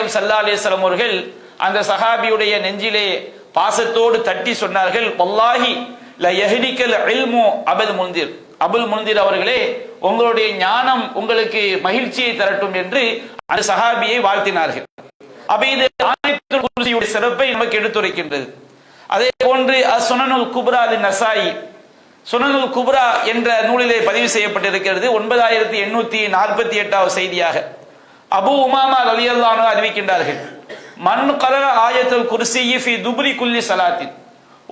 நாயகம் ஸல்லல்லாஹு அலைஹி வஸல்லம் அவர்கள் அந்த சஹாபியுடைய நெஞ்சிலே பாசத்தோடு தட்டி சொன்னார்கள், வல்லாஹி ல யஹ்திகல் இல்மு அபுல் முன்திர், அபுல் முன்திர் அவர்களே, உங்களுடைய ஞானம் உங்களுக்கு மகிழ்ச்சியை தரட்டும் என்று அந்த சஹாபியை வாழ்த்தினார்கள். அப்ப இது ஆயத்துல் குர்சியுடைய சிறப்பை நமக்கு எடுத்துரைக்கின்றது. அதே போன்று சுனனுல் குப்ரா நசாயி, சுனனுல் குப்ரா என்ற நூலிலே பதிவு செய்யப்பட்டிருக்கிறது. 9848வது செய்தியாக அபு உமாமா ரலியல்லாஹு அன்ஹு அறிவிக்கின்றார்கள், மன் கரர ஆயத்துல் குர்சியி ஃபி துப்ரி குல்லி ஸலாத்தின்,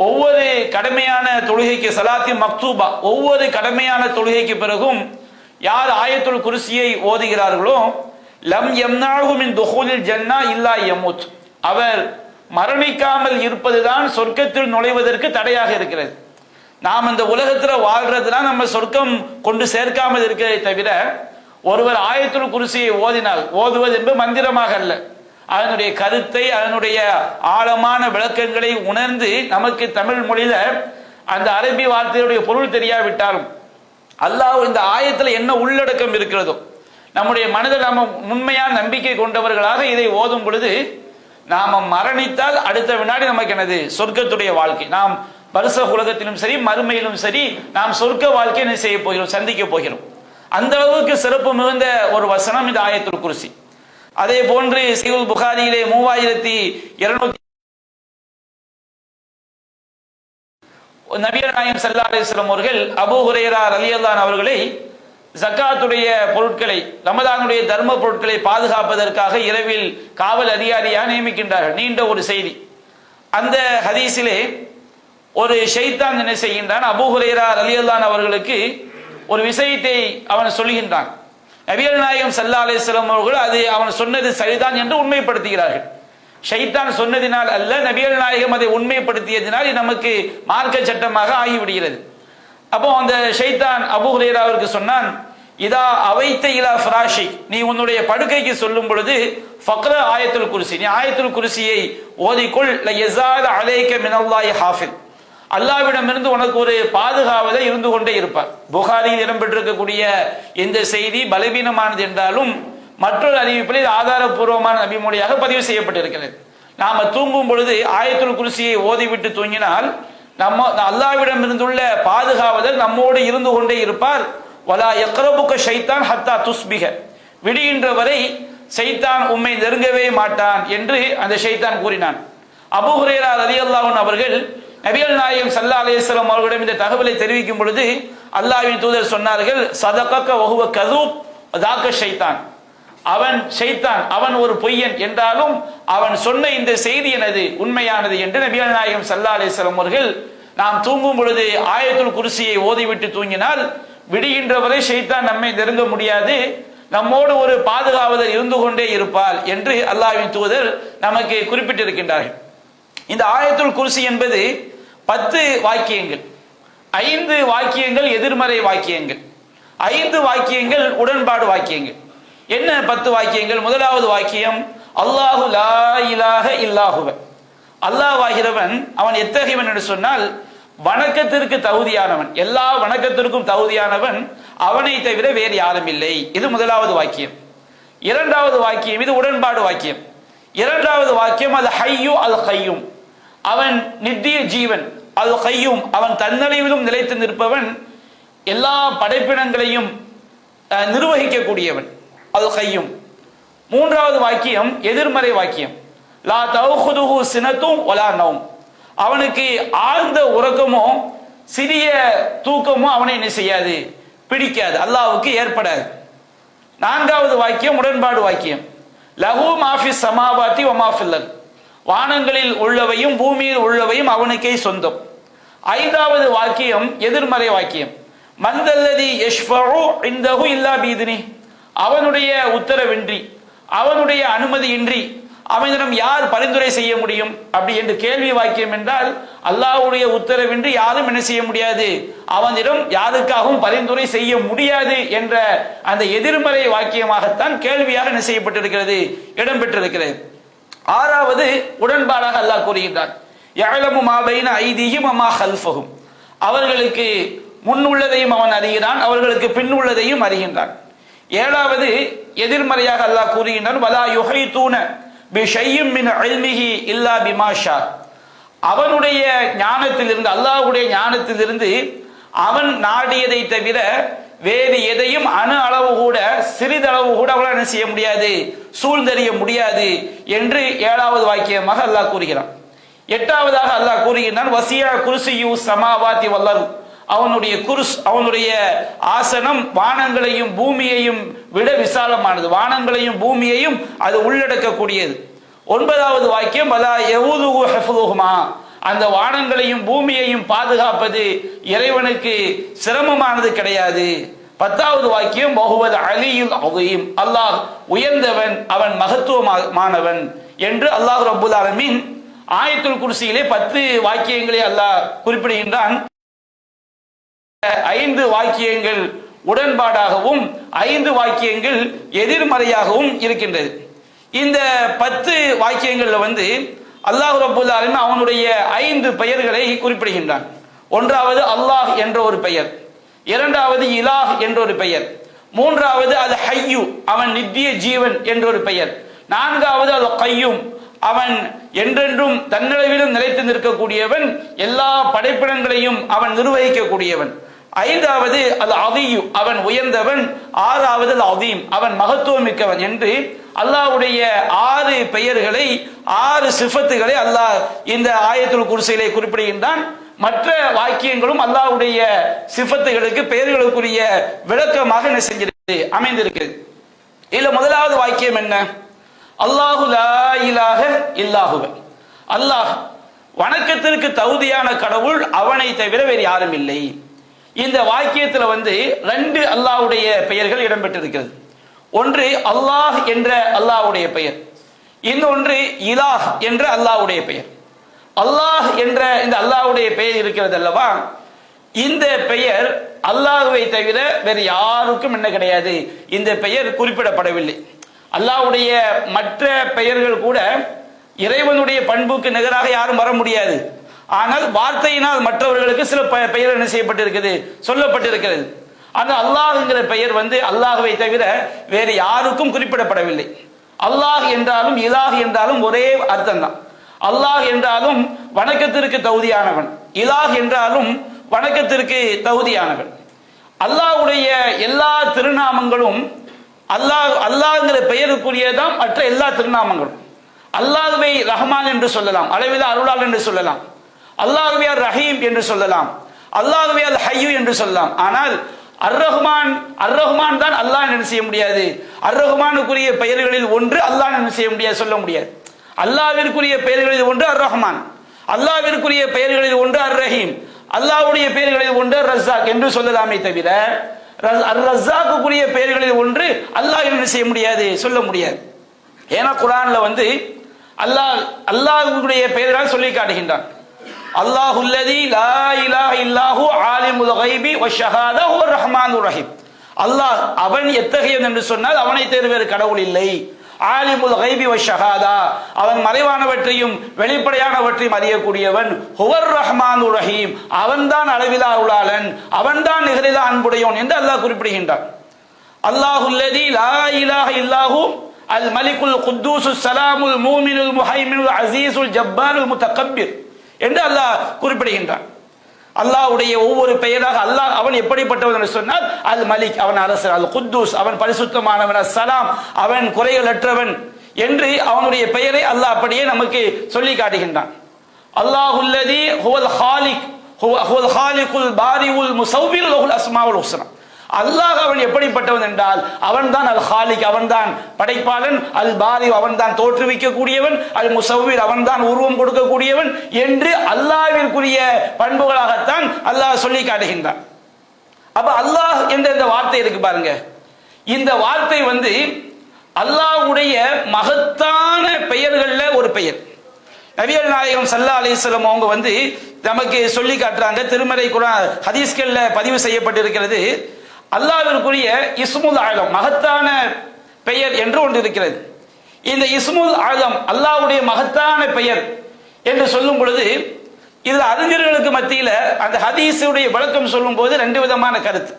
ஒவ்வொரு கடமையான தொழுகைக்கு, ஸலாத்தி மக்தூபா, ஒவ்வொரு கடமையான தொழுகைக்கு பிறகும் யார் ஆயத்துல் குர்சியை ஓதுகிறார்களோ, லம் யம்னஹு மின் துஹூலில் ஜன்னா இல்லா யமூத், அவர் மரணிக்காமல் இருப்பதுதான் சொர்க்கத்தில் நுழைவதற்கு தடையாக இருக்கிறது. நாம் இந்த உலகத்தில் வாழ்றதுதான் நம்ம சொர்க்கம் கொண்டு சேர்க்காமல் இருக்கிறதை தவிர, ஒருவர் ஆயத்துல் குர்சியை ஓதினால், ஓதுவது என்பது மந்திரமாக அல்ல, அதனுடைய கருத்தை, அதனுடைய ஆழமான விளக்கங்களை உணர்ந்து நமக்கு தமிழ் மொழியில அந்த அரபி வார்த்தையுடைய பொருள் தெரியாவிட்டாலும் அல்லாஹ் இந்த ஆயத்துல என்ன உள்ளடக்கம் இருக்கிறதோ, நம்முடைய மனதில் நாம உண்மையான நம்பிக்கை கொண்டவர்களாக இதை ஓதும் பொழுது நாம மரணித்தால் அடுத்த வினாடி நமக்கு எனது சொர்க்கத்துடைய வாழ்க்கை, நாம் பரிசக உலகத்திலும் சரி மறுமையிலும் சரி நாம் சொர்க்க வாழ்க்கை என்ன செய்ய போகிறோம், சந்திக்க போகிறோம். அந்த அளவுக்கு சிறப்பு மிகுந்த ஒரு வசனம் இந்த ஆயத்துல் குர்சி. அதே போன்று சஹீஹுல் புகாரியிலே 3200 நபிகள் நாயகம் ஸல்லல்லாஹு அலைஹி வஸல்லம் அவர்கள் அபூ ஹுரைரா ரலியல்லாஹு அன்ஹு அவர்களை ஜக்காத்துடைய பொருட்களை, ரமதானுடைய தர்ம பொருட்களை பாதுகாப்பதற்காக இரவில் காவல் அதிகாரியாக நியமிக்கின்றார்கள். நீண்ட ஒரு செய்தி. அந்த ஹதீஸிலே ஒரு ஷைத்தான் என்ன செய்கின்றான், அபூ ஹுரைரா ரலியல்லாஹு அன்ஹு அவர்களுக்கு ஒரு விஷயத்தை அவன் சொல்கின்றான். நபிகள் நாயகம் ஸல்லல்லாஹு அலைஹி வஸல்லம் அவர்கள் அது அவன் சொன்னது சரிதான் என்று உண்மைப்படுத்துகிறார்கள். ஷைத்தான் சொன்னதினால் அல்ல, நபிகள் நாயகம் அதை உண்மைப்படுத்தியதினால் நமக்கு மார்க்க சட்டமாக ஆகிவிடுகிறது. அப்போ அந்த ஷைத்தான் அபூ ஹுரைராவிற்கு சொன்னான், இதா அவைத்த இலா ஃபிராஷி, நீ உன்னுடைய படுக்கைக்கு சொல்லும் பொழுது ஃபக்ர ஆயத்துல் குர்சி, நீ ஆயத்துல் குர்சியை ஓதிக்கொள், ல யஸால் அலைக மினல்லாஹி ஹாஃபிஸ், அல்லாஹ்விடமிருந்து உனக்கு ஒரு பாதுகாவலர் இருந்து கொண்டே இருப்பார். புகாரியில் இடம்பெற்றிருக்கக்கூடிய இந்த செய்தி பலவீனமானது என்றாலும் மற்றொரு அறிவிப்பில் ஆதாரபூர்வமான நபிமொழியாக பதிவு செய்யப்பட்டிருக்கிறது. நாம தூங்கும் பொழுது ஆயத்துல் குர்சியை ஓதிவிட்டு தூங்கினால் நம்ம அல்லாஹ்விடம் இருந்துள்ள பாதுகாவலர் நம்மோடு இருந்து கொண்டே இருப்பார். வலா யக்ரபுக ஷைத்தான் ஹத்தா துஸ்பிக, விடுகின்ற வரை ஷைத்தான் உம்மை நெருங்கவே மாட்டான் என்று அந்த ஷைத்தான் கூறினான். அபூ ஹுரைரா ரலியல்லாஹு அன்ஹு அவர்கள் நபிகள் நாயகம் ஸல்லல்லாஹு அலைஹி வஸல்லம் அவர்களிடம் இந்த தகவலை தெரிவிக்கும் பொழுது அல்லாஹ்வின் தூதர் சொன்னார்கள், சதகக வஹுவ கதூப் தாக ஷைத்தான், அவன் ஷைத்தான், அவன் ஒரு பொய்யன் என்றாலும் அவன் சொன்ன இந்த செய்தி எனது உண்மையானது என்று நபிகள் நாயகம் ஸல்லல்லாஹு அலைஹி வஸல்லம் அவர்கள் நாம் தூங்கும் பொழுது ஆயத்துல் குர்சியை ஓதிவிட்டு தூங்கினால் விடுகின்ற வரை ஷைத்தான் நம்மை நெருங்க முடியாது, நம்மோடு ஒரு பாதுகாவலர் இருந்து கொண்டே இருப்பார் என்று அல்லாஹ்வின் தூதர் நமக்கு குறிப்பிட்டிருக்கின்றார்கள். இந்த ஆயத்துல் குர்சி என்பது 10 வாக்கியங்கள், 5 வாக்கியங்கள் எதிர்மறை வாக்கியங்கள், 5 வாக்கியங்கள் உடன்பாடு வாக்கியங்கள். என்ன 10 வாக்கியங்கள்? முதலாவது வாக்கியம் அல்லாஹு லா இலாஹ இல்லாஹுவ, அல்லாஹ்வாகிறவன் அவன் எத்தகையவன் என்று சொன்னால் வணக்கத்திற்கு தகுதியானவன், எல்லா வணக்கத்திற்கும் தகுதியானவன், அவனை தவிர வேறு யாரும் இல்லை. இது முதலாவது வாக்கியம். இரண்டாவது வாக்கியம், இது உடன்பாடு வாக்கியம். இரண்டாவது வாக்கியம் அல் ஹய்யு அல் கையும், அவன் நித்திய ஜீவன், அல் கையும் அவன் தன்னடைவிலும் நிலைத்து நிற்பவன், எல்லா படைப்பினங்களையும் நிர்வகிக்கக்கூடியவன், அல் கையும். மூன்றாவது வாக்கியம் எதிர்மறை வாக்கியம், லா தௌஹுதுஹு சினத்தும் வலா நௌம், அவனுக்கு ஆழ்ந்த உறக்கமோ சிறிய தூக்கமோ அவனை என்ன செய்யாது, பிடிக்காது, அல்லாஹ்வுக்கு ஏற்படாது. நான்காவது வாக்கியம் உடன்பாடு வாக்கியம், லஹு மாஃபிஸ் ஸமாவாத்தி வ மா ஃபில் அர்த், வானங்களில் உள்ளவையும் பூமியில் உள்ளவையும் அவனுக்கே சொந்தம். ஐந்தாவது வாக்கியம் எதிர்மறை வாக்கியம், மந்தல்லதி யஷ்ஃபஉ இன்தஹு இல்லா பீதினி, அவனுடைய உத்தரவின்றி, அவனுடைய அனுமதியின்றி அவனிடம் யார் பரிந்துரை செய்ய முடியும் அப்படி என்று கேள்வி வாக்கியம் என்றால் அல்லாஹ்வுடைய உத்தரவின்றி யாரும் என்ன செய்ய முடியாது, அவனிடம் யாருக்காகவும் பரிந்துரை செய்ய முடியாது என்ற அந்த எதிர்மறை வாக்கியமாகத்தான் கேள்வியாக என்ன செய்யப்பட்டிருக்கிறது, இடம்பெற்றிருக்கிறது. ஆறாவது உடன்பாடாக அல்லாஹ் கூறுகின்றான், யஅலமு மா பைன ஐதிஹிம் வ மா கல்ஃபஹும், அவர்களுக்கு முன் உள்ளதையும் அவன் அறிகிறான், அவர்களுக்கு பின் உள்ளதையும் அறிகின்றான். ஏழாவது எதிர்மறையாக அல்லாஹ் கூறுகின்றான், வலா யுஹைதூன பிஷையும் மின் இல்மிஹி இல்லா பிமா ஷா. அவனுடைய ஞானத்திலிருந்து, அல்லாஹ்வுடைய ஞானத்திலிருந்து அவன் நாடியதை தவிர வேறு எதையும் அணு அளவு கூட சிறிதளவு கூட அவளால் என்ன செய்ய முடியாது, சூழ்ந்தறிய முடியாது என்று 7வது வாக்கியமாக அல்லாஹ் கூறுகிறான். 8வதாக அல்லாஹ் கூறுகிறான், வசியா குர்சியு சமாவாதி வல்லர். அவனுடைய அவனுடைய ஆசனம் வானங்களையும் பூமியையும் விட விசாலமானது, வானங்களையும் பூமியையும் அது உள்ளடக்கக்கூடியது. 9வது வாக்கியம், வலா யஊதுஹு ஹிஃபுதுஹுமா. அந்த வானங்களையும் பூமியையும் பாதுகாப்பது இறைவனுக்கு சிரமமானது கிடையாது. 10வது வாக்கியம், வஹுவல் அலியுல் அஸீம். அல்லாஹ் உயர்ந்தவன், அவன் மகத்துவமானவன் என்று அல்லாஹ் ரப்புல் ஆலமீன் ஆயத்துல் குர்சியிலே 10 வாக்கியங்களை அல்லாஹ் குறிப்பிடுகின்றான். 5 வாக்கியங்கள் உடன்பாடாகவும் 5 வாக்கியங்கள் எதிர்மறையாகவும் இருக்கின்றது. இந்த 10 வாக்கியங்கள்ல அல்லாஹ் ரப்புல் ஆலமீன் அவனுடைய 5 பெயர்களை குறிப்பிடுகின்றான். 1வது அல்லாஹ் என்ற ஒரு பெயர், 2வது இலாஹ் என்ற ஒரு பெயர், 3வது அல் ஹய்யு அவன் நித்திய ஜீவன் என்ற ஒரு பெயர், 4வது அல் கய்யூம் அவன் என்றென்றும் தன்னளவிலும் நிலைத்து நிற்கக்கூடியவன், எல்லா படைப்பிடங்களையும் அவன் நிர்வகிக்கக்கூடியவன், 5வது அல் அஸீயு அவன் உயர்ந்தவன், 6வது அல் அஸீம் அவன் மகத்துவம் மிக்கவன் என்று அல்லாஹ்வுடைய 6 பெயர்களை 6 சிஃபத்துகளை அல்லாஹ் இந்த ஆயத்துல் குர்சியிலே குறிப்பிடுகின்றான். மற்ற வாக்கியங்களும் அல்லாஹ்வுடைய சிஃபத்துகளுக்கு பெயர்களுக்குரிய விளக்கமாக என்ன செஞ்சிருக்கு, அமைந்திருக்கிறது. இதுல முதலாவது வாக்கியம் என்ன? அல்லாஹு லா இலாஹ இல்லாஹுவ. அல்லாஹ் வணக்கத்திற்கு தகுதியான கடவுள், அவனை தவிர வேறு யாரும் இல்லை. இந்த வாக்கியத்துல 2 அல்லாஹ்வுடைய பெயர்கள் இடம்பெற்றிருக்கிறது. ஒன்று அல்லாஹ் என்ற அல்லாஹ்வுடைய பெயர், இன்னொன்று இலாஹ் என்ற அல்லாஹ்வுடைய பெயர். அல்லாஹ் என்ற இந்த அல்லாஹ்வுடைய பெயர் இருக்கிறது அல்லவா, இந்த பெயர் அல்லாஹ்வை தவிர வேறு யாருக்கும் என்ன கிடையாது, இந்த பெயர் குறிப்பிடப்படவில்லை. அல்லாஹ்வுடைய மற்ற பெயர்கள் கூட இறைவனுடைய பண்புக்கு நிகராக யாரும் வர முடியாது. ஆனால் வார்த்தையினால் மற்றவர்களுக்கு சில பெயர் என்ன செய்யப்பட்டிருக்கிறது, சொல்லப்பட்டிருக்கிறது. அந்த அல்லாஹ்ங்கிற பெயர் அல்லாஹ்வை தவிர வேறு யாருக்கும் குறிப்பிடப்படவில்லை. அல்லாஹ் என்றாலும் இலாஹ் என்றாலும் ஒரே அர்த்தம் தான். அல்லாஹ் என்றாலும் வணக்கத்திற்கு தகுதியானவன், இலாஹ் என்றாலும் வணக்கத்திற்கு தகுதியானவன். அல்லாஹ்வுடைய எல்லா திருநாமங்களும் அல்லாஹ்ங்கிற பெயருக்குரியதான் மற்ற எல்லா திருநாமங்களும். அல்லாஹ்வை ரஹ்மான் என்று சொல்லலாம், அளவிலா அருளால் என்று சொல்லலாம். அல்லாஹ்வை ரஹீம் என்று சொல்லலாம், அல்லாஹ்வை அல் ஹய்யு என்று சொல்லலாம். ஆனால் அர் ரஹ்மான் தான் அல்லாஹ் என்ன செய்ய முடியாது. அர் ரஹ்மானுக்குரிய பெயர்களில் ஒன்று அல்லாஹ் என்ன செய்ய முடியாது, சொல்ல முடியாது. அல்லாஹ்விற்குரிய பெயர்களில் ஒன்று அர் ரஹ்மான், அல்லாஹ்விற்குரிய பெயர்களில் ஒன்று அர் ரஹீம், அல்லாஹ்வுடைய பெயர்களில் ஒன்று ரஸாக் என்று சொல்லலாமே தவிர அர் ரஸாக்குரிய பெயர்களில் ஒன்று அல்லாஹ் என்ன செய்ய முடியாது, சொல்ல முடியாது. ஏன்னா குர்ஆன்ல அல்லாஹ்வுடைய பெயர்களால் சொல்லி காட்டுகின்றான். அல்லாஹுல்லதி லா இலாஹ இல்லாஹு ஆலிமுல் கைபி வஷ்ஷஹாதா ஹுவர் ரஹ்மானுர் ரஹீம். அல்லாஹ் அவன் எத்தகையவன் என்று சொன்னால் அவனை தவிர வேறு கடவுள் இல்லை. ஆலிமுல் கைபி வஷ்ஷஹாதா அவன் மறைவானவற்றையும் வெளிப்படையானவற்றையும் அறியக்கூடியவன். ஹுவர் ரஹ்மானுர் ரஹீம் அவன்தான் அளவிலா அருளாளன், அவன்தான் நிகரிலா அன்புடையோன் என்று அல்லாஹ் குறிப்பிடுகின்றான். அல்லாஹுல்லதி லா இலாஹ இல்லாஹு அல் மலிகுல் குத்தூசுஸ் ஸலாமுல் மூமினுல் முஹைமினுல் அஸீஸுல் ஜப்பாருல் முத்தகப்பிர் என்று அல்லாஹ் குறிப்பிடுகின்றான். அல்லாஹ்வுடைய ஒவ்வொரு பெயராக அல்லாஹ் அவன் எப்படிப்பட்டவன் என்று சொன்னால் அல் மலிக் அவன் அரசர், அல் குத்தூஸ் அவன் பரிசுத்தமானவன், அஸ்ஸலாம் அவன் குறைகளற்றவன் என்று அவனுடைய பெயரை அல்லாஹ் அப்படியே நமக்கு சொல்லி காட்டுகின்றான். அல்லாஹுல்லதி ஹுவல் ஹாலிக் ஹுவல் ஹாலிகுல் பாரிஉல் முஸவ்விர் லஹுல் அஸ்மாஉல் ஹுஸ்னா. அல்லாஹ் அவன் எப்படிப்பட்டவன் என்றால் அவன்தான் அல் ஹாலிக் அவன்தான் படைப்பாளன், அல் பாரி அவன்தான் தோற்றுவிக்க கூடியவன், அல் முஸவ்விர் அவன்தான் உருவம் கொடுக்கக்கூடியவன் என்று அல்லாஹ்விற்குரிய பண்புகளாகத்தான் அல்லாஹ் சொல்லி காட்டுகின்றான். அப்ப அல்லாஹ் என்ற இந்த வார்த்தை இருக்கு பாருங்க, இந்த வார்த்தை அல்லாஹ்வுடைய மகத்தான பெயர்கள்ல ஒரு பெயர். நபிகள் நாயகம் ஸல்லல்லாஹு அலைஹி வஸல்லம் அவங்க நமக்கு சொல்லி காட்டுறாங்க, திருமறை குர்ஆன் ஹதீஸ்கள்ல பதிவு செய்யப்பட்டிருக்கிறது. அல்லாஹ்விற்குரிய இஸ்முல் ஆலம் மகத்தான பெயர் என்று ஒன்று இருக்கிறது. இந்த இஸ்முல் ஆலம் அல்லாஹ்வுடைய மகத்தான பெயர் என்று சொல்லும் பொழுது இதுல அறிஞர்களுக்கு மத்தியில அந்த ஹதீஸுடைய விளக்கம் சொல்லும் போது 2 விதமான கருத்து.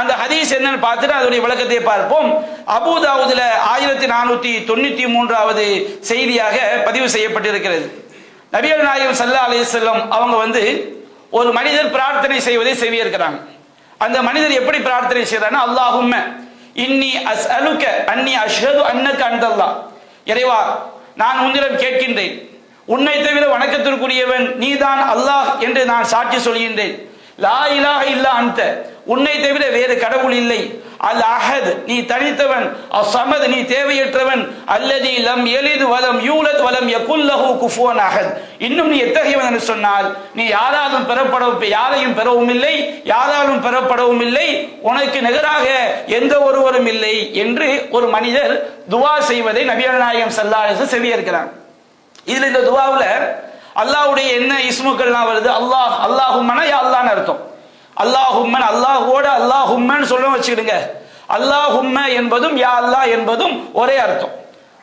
அந்த ஹதீஸ் என்னன்னு பார்த்துட்டு அதனுடைய விளக்கத்தை பார்ப்போம். அபூதாவுதுல 1493வது செய்தியாக பதிவு செய்யப்பட்டிருக்கிறது. நபிகள் நாயகம் ஸல்லல்லாஹு அலைஹி வஸல்லம் அவங்க ஒரு மனிதர் பிரார்த்தனை செய்வதை செவியிருக்கிறாங்க. அந்த மனிதர் எப்படி பிரார்த்தனை செய்யறாருன்னா, அல்லாஹும்ம இன்னி அஸ்அலுக அன்னி அஷ்ஹது அன்னக அன்தல்லாஹ், இறைவா நான் உன்னிடம் கேட்கின்றேன், உன்னை தவிர வணக்கத்திற்குரியவன் நீதான் அல்லாஹ் என்று நான் சாட்சி சொல்கின்றேன். லா இலாஹ இல்லா அன்த, உன்னை தவிர வேறு கடவுள் இல்லை. அல் அஹத், நீ தனித்தவன். அஸ்ஸமத், நீ தேவையற்றவன். அல்லதி லம் யலித் வலம் யூலத் வலம் யகுல் லஹு குஃபுவன் அஹத், இன்னும் நீ எத்தகையவன் என்று சொன்னால் நீ யாராலும் யாரையும் பெறவும் இல்லை, யாராலும் பெறப்படவும் இல்லை, உனக்கு நிகராக எந்த ஒருவரும் இல்லை என்று ஒரு மனிதர் துவா செய்வதை நபிகள் நாயகம் ஸல்லல்லாஹு அலைஹி வஸல்லம் செவியிருக்கிறார். இதுல இந்த துவாவுல அல்லாஹ்வுடைய என்ன இஸ்முக்கள்லாம் வருது? அல்லாஹ், அல்லாஹும்மனா யா அல்லாஹ்னு அர்த்தம். அல்லாஹும்மன், அல்லாஹ்வோட அல்லாஹும்மன்னு சொல்ல வச்சுக்கிடுங்க. அல்லாஹும்ம என்பதும் யா அல்லாஹ் என்பதும் ஒரே அர்த்தம்.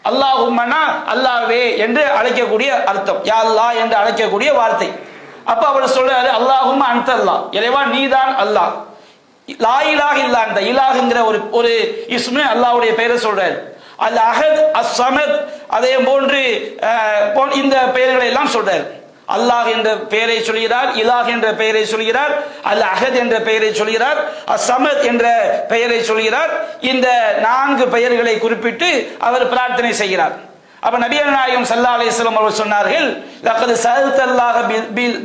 அல்லாஹும்மனா அல்லாஹ்வே என்று அழைக்கக்கூடிய அர்த்தம், யா அல்லாஹ் என்று அழைக்கக்கூடிய வார்த்தை. அப்ப அவர் சொல்றாரு, அல்லாஹும்ம அன்த அல்லாஹ், இறைவா நீதான் அல்லாஹ். லா இலாஹ இல்லா அன்த, இலாஹ்ங்கிற ஒரு இஸ்மு அல்லாஹ்வுடைய பெயரை சொல்றாரு. அல் அஹத், அஸ்ஸமத், அதே போன்று இந்த பெயர்களை எல்லாம் சொல்றார். அல்லாஹ் என்ற பெயரை சொல்கிறார், இலாஹ் என்ற பெயரை சொல்கிறார், அல் அஹத் என்ற பெயரை சொல்கிறார், அஸ்ஸமத் என்ற பெயரை சொல்கிறார். இந்த 4 பெயர்களை குறிப்பிட்டு அவர் பிரார்த்தனை செய்கிறார். அப்ப நபிகள் நாயகம் ஸல்லல்லாஹு அலைஹி வஸல்லம் அவர்கள் சொன்னார்கள், லக்கத் சஅல்தல்லாஹ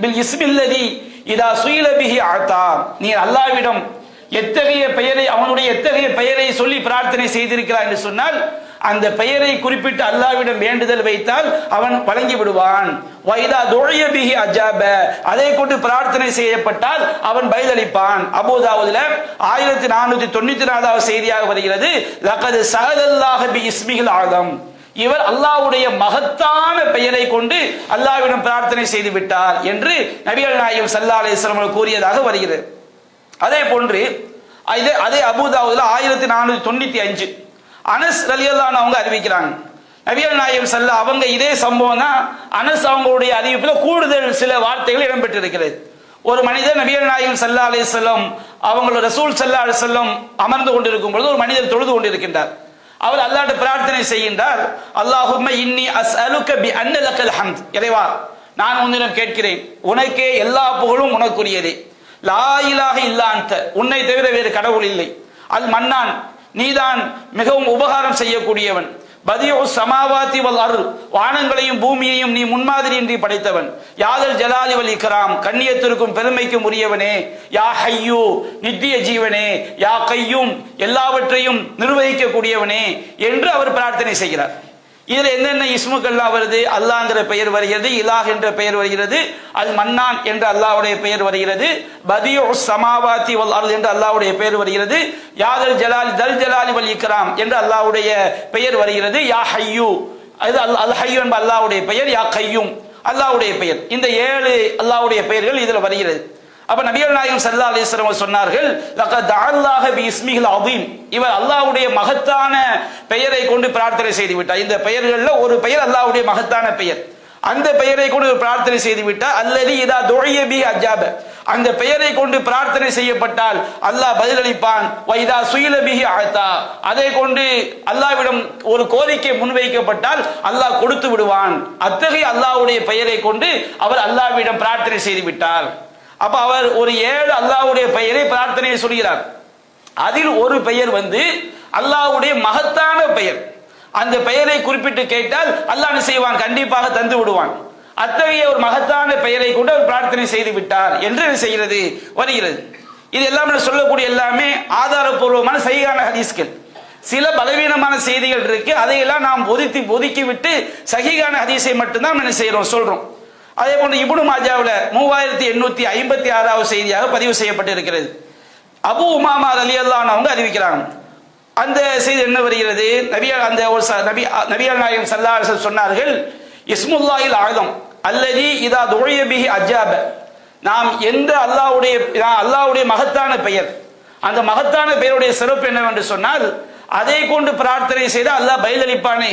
பில் இஸ்மில்லதி இதா சுயில பிஹி அத்தா, நீ அல்லாஹ்விடம் எத்தகைய பெயரை, அவனுடைய எத்தகைய பெயரை சொல்லி பிரார்த்தனை செய்திருக்கிறார் என்று சொன்னால் அந்த பெயரை குறிப்பிட்டு அல்லாஹ்விடம் வேண்டுதல் வைத்தால் அவன் வழங்கி விடுவான். வைதா துஅய பிஹி அஜாப, அதை கொண்டு பிரார்த்தனை செய்யப்பட்டால் அவன் பதிலளிப்பான். அபூதாவுதுல 1494வது செய்தியாக வருகிறது, லக்கத் சஅலல்லாஹ பி இஸ்மிஹில் ஆதம், இவர் அல்லாஹ்வுடைய மகத்தான பெயரை கொண்டு அல்லாஹ்விடம் பிரார்த்தனை செய்து விட்டார் என்று நபிகள் நாயகம் ஸல்லல்லாஹு அலைஹி வஸல்லம் கூறியதாக வருகிறது. அதே போன்று அதே அபூதாவுதுல 1495 அனஸ் ரலியல்லாஹு அன்ஹு அவங்க அறிவிக்கிறாங்க. நபிகள் நாயகம் ஸல்லல்லாஹு அவங்க இதே சம்பவம் தான் அனஸ் அவங்களுடைய அறிவிப்பில் கூடுதல் சில வார்த்தைகள் இடம்பெற்றிருக்கிறது. ஒரு மனிதர் நபிகள் நாயகம் ஸல்லல்லாஹு அலைஹி வஸல்லம் அவங்களோட ரசூல் ஸல்லல்லாஹு அலைஹி வஸல்லம் அமர்ந்து கொண்டிருக்கும் பொழுது ஒரு மனிதர் தொழுது கொண்டிருக்கின்றார். அவர் அல்லாஹ்விடம் பிரார்த்தனை செய்கின்றார், அல்லாஹும்ம இன்னி அஸ்அலுக பி அன்ன லக்கல் ஹம்த், இறைவா நான் உன்னிடம் கேட்கிறேன், உனக்கே எல்லா புகழும் உனக்குரியதே. லா இலாஹ இல்லா அன்த, உன்னை தவிர வேறு கடவுள் இல்லை. அல் மன்னான், நீதான் மிகவும் உபகாரம் செய்யக்கூடியவன். பதியு சமாவாதி வல் அர்ள், வானங்களையும் பூமியையும் நீ முன்மாதிரியின்றி படைத்தவன். யாதல் ஜலாலி வல் இக்ராம், கண்ணியத்திற்கும் பெருமைக்கும் உரியவனே. யா ஹய்யூ, நித்திய ஜீவனே. யா கையூம், எல்லாவற்றையும் நிர்வகிக்க கூடியவனே என்று அவர் பிரார்த்தனை செய்கிறார். இதுல என்னென்ன இஸ்முக்கள்லாம் வருது? அல்லாஹ்ங்கிற பெயர் வருகிறது, இலாஹ் என்ற பெயர் வருகிறது, அல் மன்னான் என்ற அல்லாஹ்வுடைய பெயர் வருகிறது, பதியு சமாவாதி வல் அர்ள் என்ற அல்லாஹ்வுடைய பெயர் வருகிறது, யாதல் ஜலாலி தல் ஜலாலி வல் இக்ராம் என்ற அல்லாஹ்வுடைய பெயர் வருகிறது, யா ஹய்யூ அது அல் ஹய்யூ என்ற அல்லாஹ்வுடைய பெயர், யா கையூம் அல்லாஹ்வுடைய பெயர். இந்த 7 அல்லாஹ்வுடைய பெயர்கள் இதுல வருகிறது. அப்ப நபிகள் நாயகம் ஸல்லல்லாஹு அலைஹி வஸல்லம் சொன்னார்கள், லக்கத் தஅல்லாஹ பி இஸ்மிஹில் அதீம், இவர் அல்லாஹ்வுடைய மகத்தான பெயரை கொண்டு பிரார்த்தனை செய்து விட்டார். இந்த பெயர்கள்ல ஒரு பெயர் அல்லாஹ்வுடைய மகத்தான பெயர், அந்த பெயரை கொண்டு பிரார்த்தனை செய்து விட்டார். அல்லதி இதா துஅய பி அஜாப, அந்த பெயரை கொண்டு பிரார்த்தனை செய்யப்பட்டால் அல்லாஹ் பதிலளிப்பான். வைதா சுயில பிஹி அத்தா, அதை கொண்டு அல்லாஹ்விடம் ஒரு கோரிக்கை முன்வைக்கப்பட்டால் அல்லாஹ் கொடுத்து விடுவான். அத்தகைய அல்லாஹ்வுடைய பெயரை கொண்டு அவர் அல்லாஹ்விடம் பிரார்த்தனை செய்து விட்டார். அப்ப அவர் ஒரு 7 அல்லாஹ்வுடைய பெயரை பிரார்த்தனையை சொல்கிறார். அதில் ஒரு பெயர் அல்லாஹ்வுடைய மகத்தான பெயர். அந்த பெயரை குறிப்பிட்டு கேட்டால் அல்லாஹ் என்ன செய்வான்? கண்டிப்பாக தந்து விடுவான். அத்தகைய ஒரு மகத்தான பெயரை கொண்டு அவர் பிரார்த்தனை செய்து விட்டார் என்று செய்கிறது வருகிறது. இது எல்லாமே சொல்லக்கூடிய எல்லாமே ஆதாரபூர்வமான சஹீஹான ஹதீஸ்கள். சில பலவீனமான செய்திகள் இருக்கு, அதையெல்லாம் நாம் ஒதுக்கி விட்டு சஹீஹான ஹதீஸை மட்டும்தான் என்ன செய்யறோம், சொல்றோம். அதே போன்று இப்னு மாஜாவுல 3856வது செய்தியாக பதிவு செய்யப்பட்டிருக்கிறது. அபூ உமாமா ரலியல்லாஹு அன்ஹு அவங்க அறிவிக்கிறாங்க. அந்த செய்தி என்ன வருகிறது? நபிகள் நாயகம் ஸல்லல்லாஹு அலைஹி வஸல்லம் சொன்னார்கள், இஸ்முல்லாஹில் ஆதம் அல்லதி இதா துஅய பிஹி அஜாப, நாம் எந்த அல்லாஹ்வுடைய மகத்தான பெயர், அந்த மகத்தான பெயருடைய சிறப்பு என்னவென்று சொன்னால் அதை கொண்டு பிரார்த்தனை செய்து அல்லாஹ் பதிலளிப்பானே.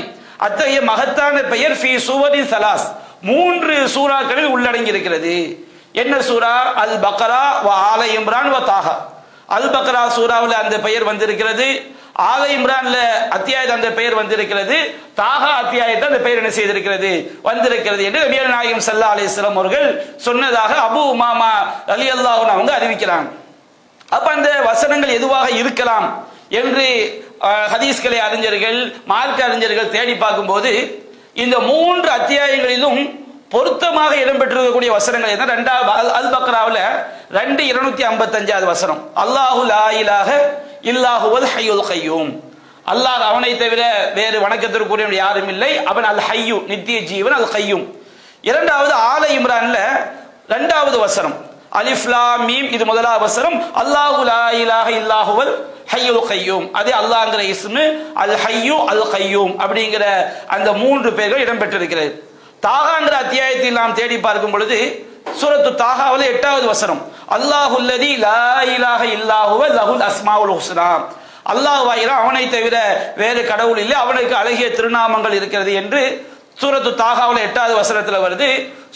அத்தகைய மகத்தான பெயர் ஃபீ சூவரி சலாஸ், 3 சூறாக்களில் உள்ளடங்கி இருக்கிறது. என்ன சூரா? அல் பக்ரா வ ஆல இம்ரான் வ தாஹா. அல் பக்ரா சூராவில் அந்த பெயர் வந்திருக்கிறது, ஆல இம்ரான்ல அத்தியாயத்தில் அந்த பெயர் வந்திருக்கிறது, தாகா அத்தியாயத்தில் அந்த பெயர் என்ன செய்திருக்கிறது வந்திருக்கிறது என்று நபிகள் நாயகம் ஸல்லல்லாஹு அலைஹி வஸல்லம் அவர்கள் சொன்னதாக அபூ உமாமா ரலியல்லாஹு அன்ஹு அவங்க அறிவிக்கிறாங்க. அப்ப அந்த வசனங்கள் எதுவாக இருக்கலாம் என்று ஹதீஸ்களை அறிஞர்கள் மார்க்க அறிஞர்கள் தேடி பார்க்கும்போது இந்த 3 அத்தியாயங்களிலும் பொருத்தமாக இடம்பெற்றிருக்கக்கூடிய வசனங்கள் என்ன? ரெண்டாவது அல் பக்ராவில் 2:255 வசனம், அல்லாஹு லா இலாஹ இல்லாஹுவல் ஹய்யுல் கய்யூம், அல்லாஹ் அவனை தவிர வேறு வணக்கத்திற்குரியவன் யாரும் இல்லை, அவன் அல் ஹய்யு நித்திய ஜீவன், அல் கய்யூம். இரண்டாவது ஆல இம்ரான்ல 2வது வசனம் அலிஃப் லாம் மீம், இது முதலாவது வசனம், அல்லாஹு லா இலாஹ இல்லாஹுவல் ஹய்யுல் கய்யூம், அதே அல்லாஹ்ங்கிற இஸ்மு அல் ஹய்யு அல் கய்யூம் அப்படிங்கிற அந்த 3 பெயர்கள் இடம்பெற்றிருக்கிறது. தாகாங்கிற அத்தியாயத்தில் நாம் தேடி பார்க்கும் பொழுது சூரத்து தாகாவில் 8வது வசனம், அல்லாஹுல்லதி லா இலாஹ இல்லாஹுவ லஹுல் அஸ்மாஉல் ஹுஸ்னா, அல்லாஹ்வாயிரா அவனை தவிர வேறு கடவுள் இல்லை, அவனுக்கு அழகிய திருநாமங்கள் இருக்கிறது என்று சூரத்து தாகாவில் 8வது வசனத்துல வருது.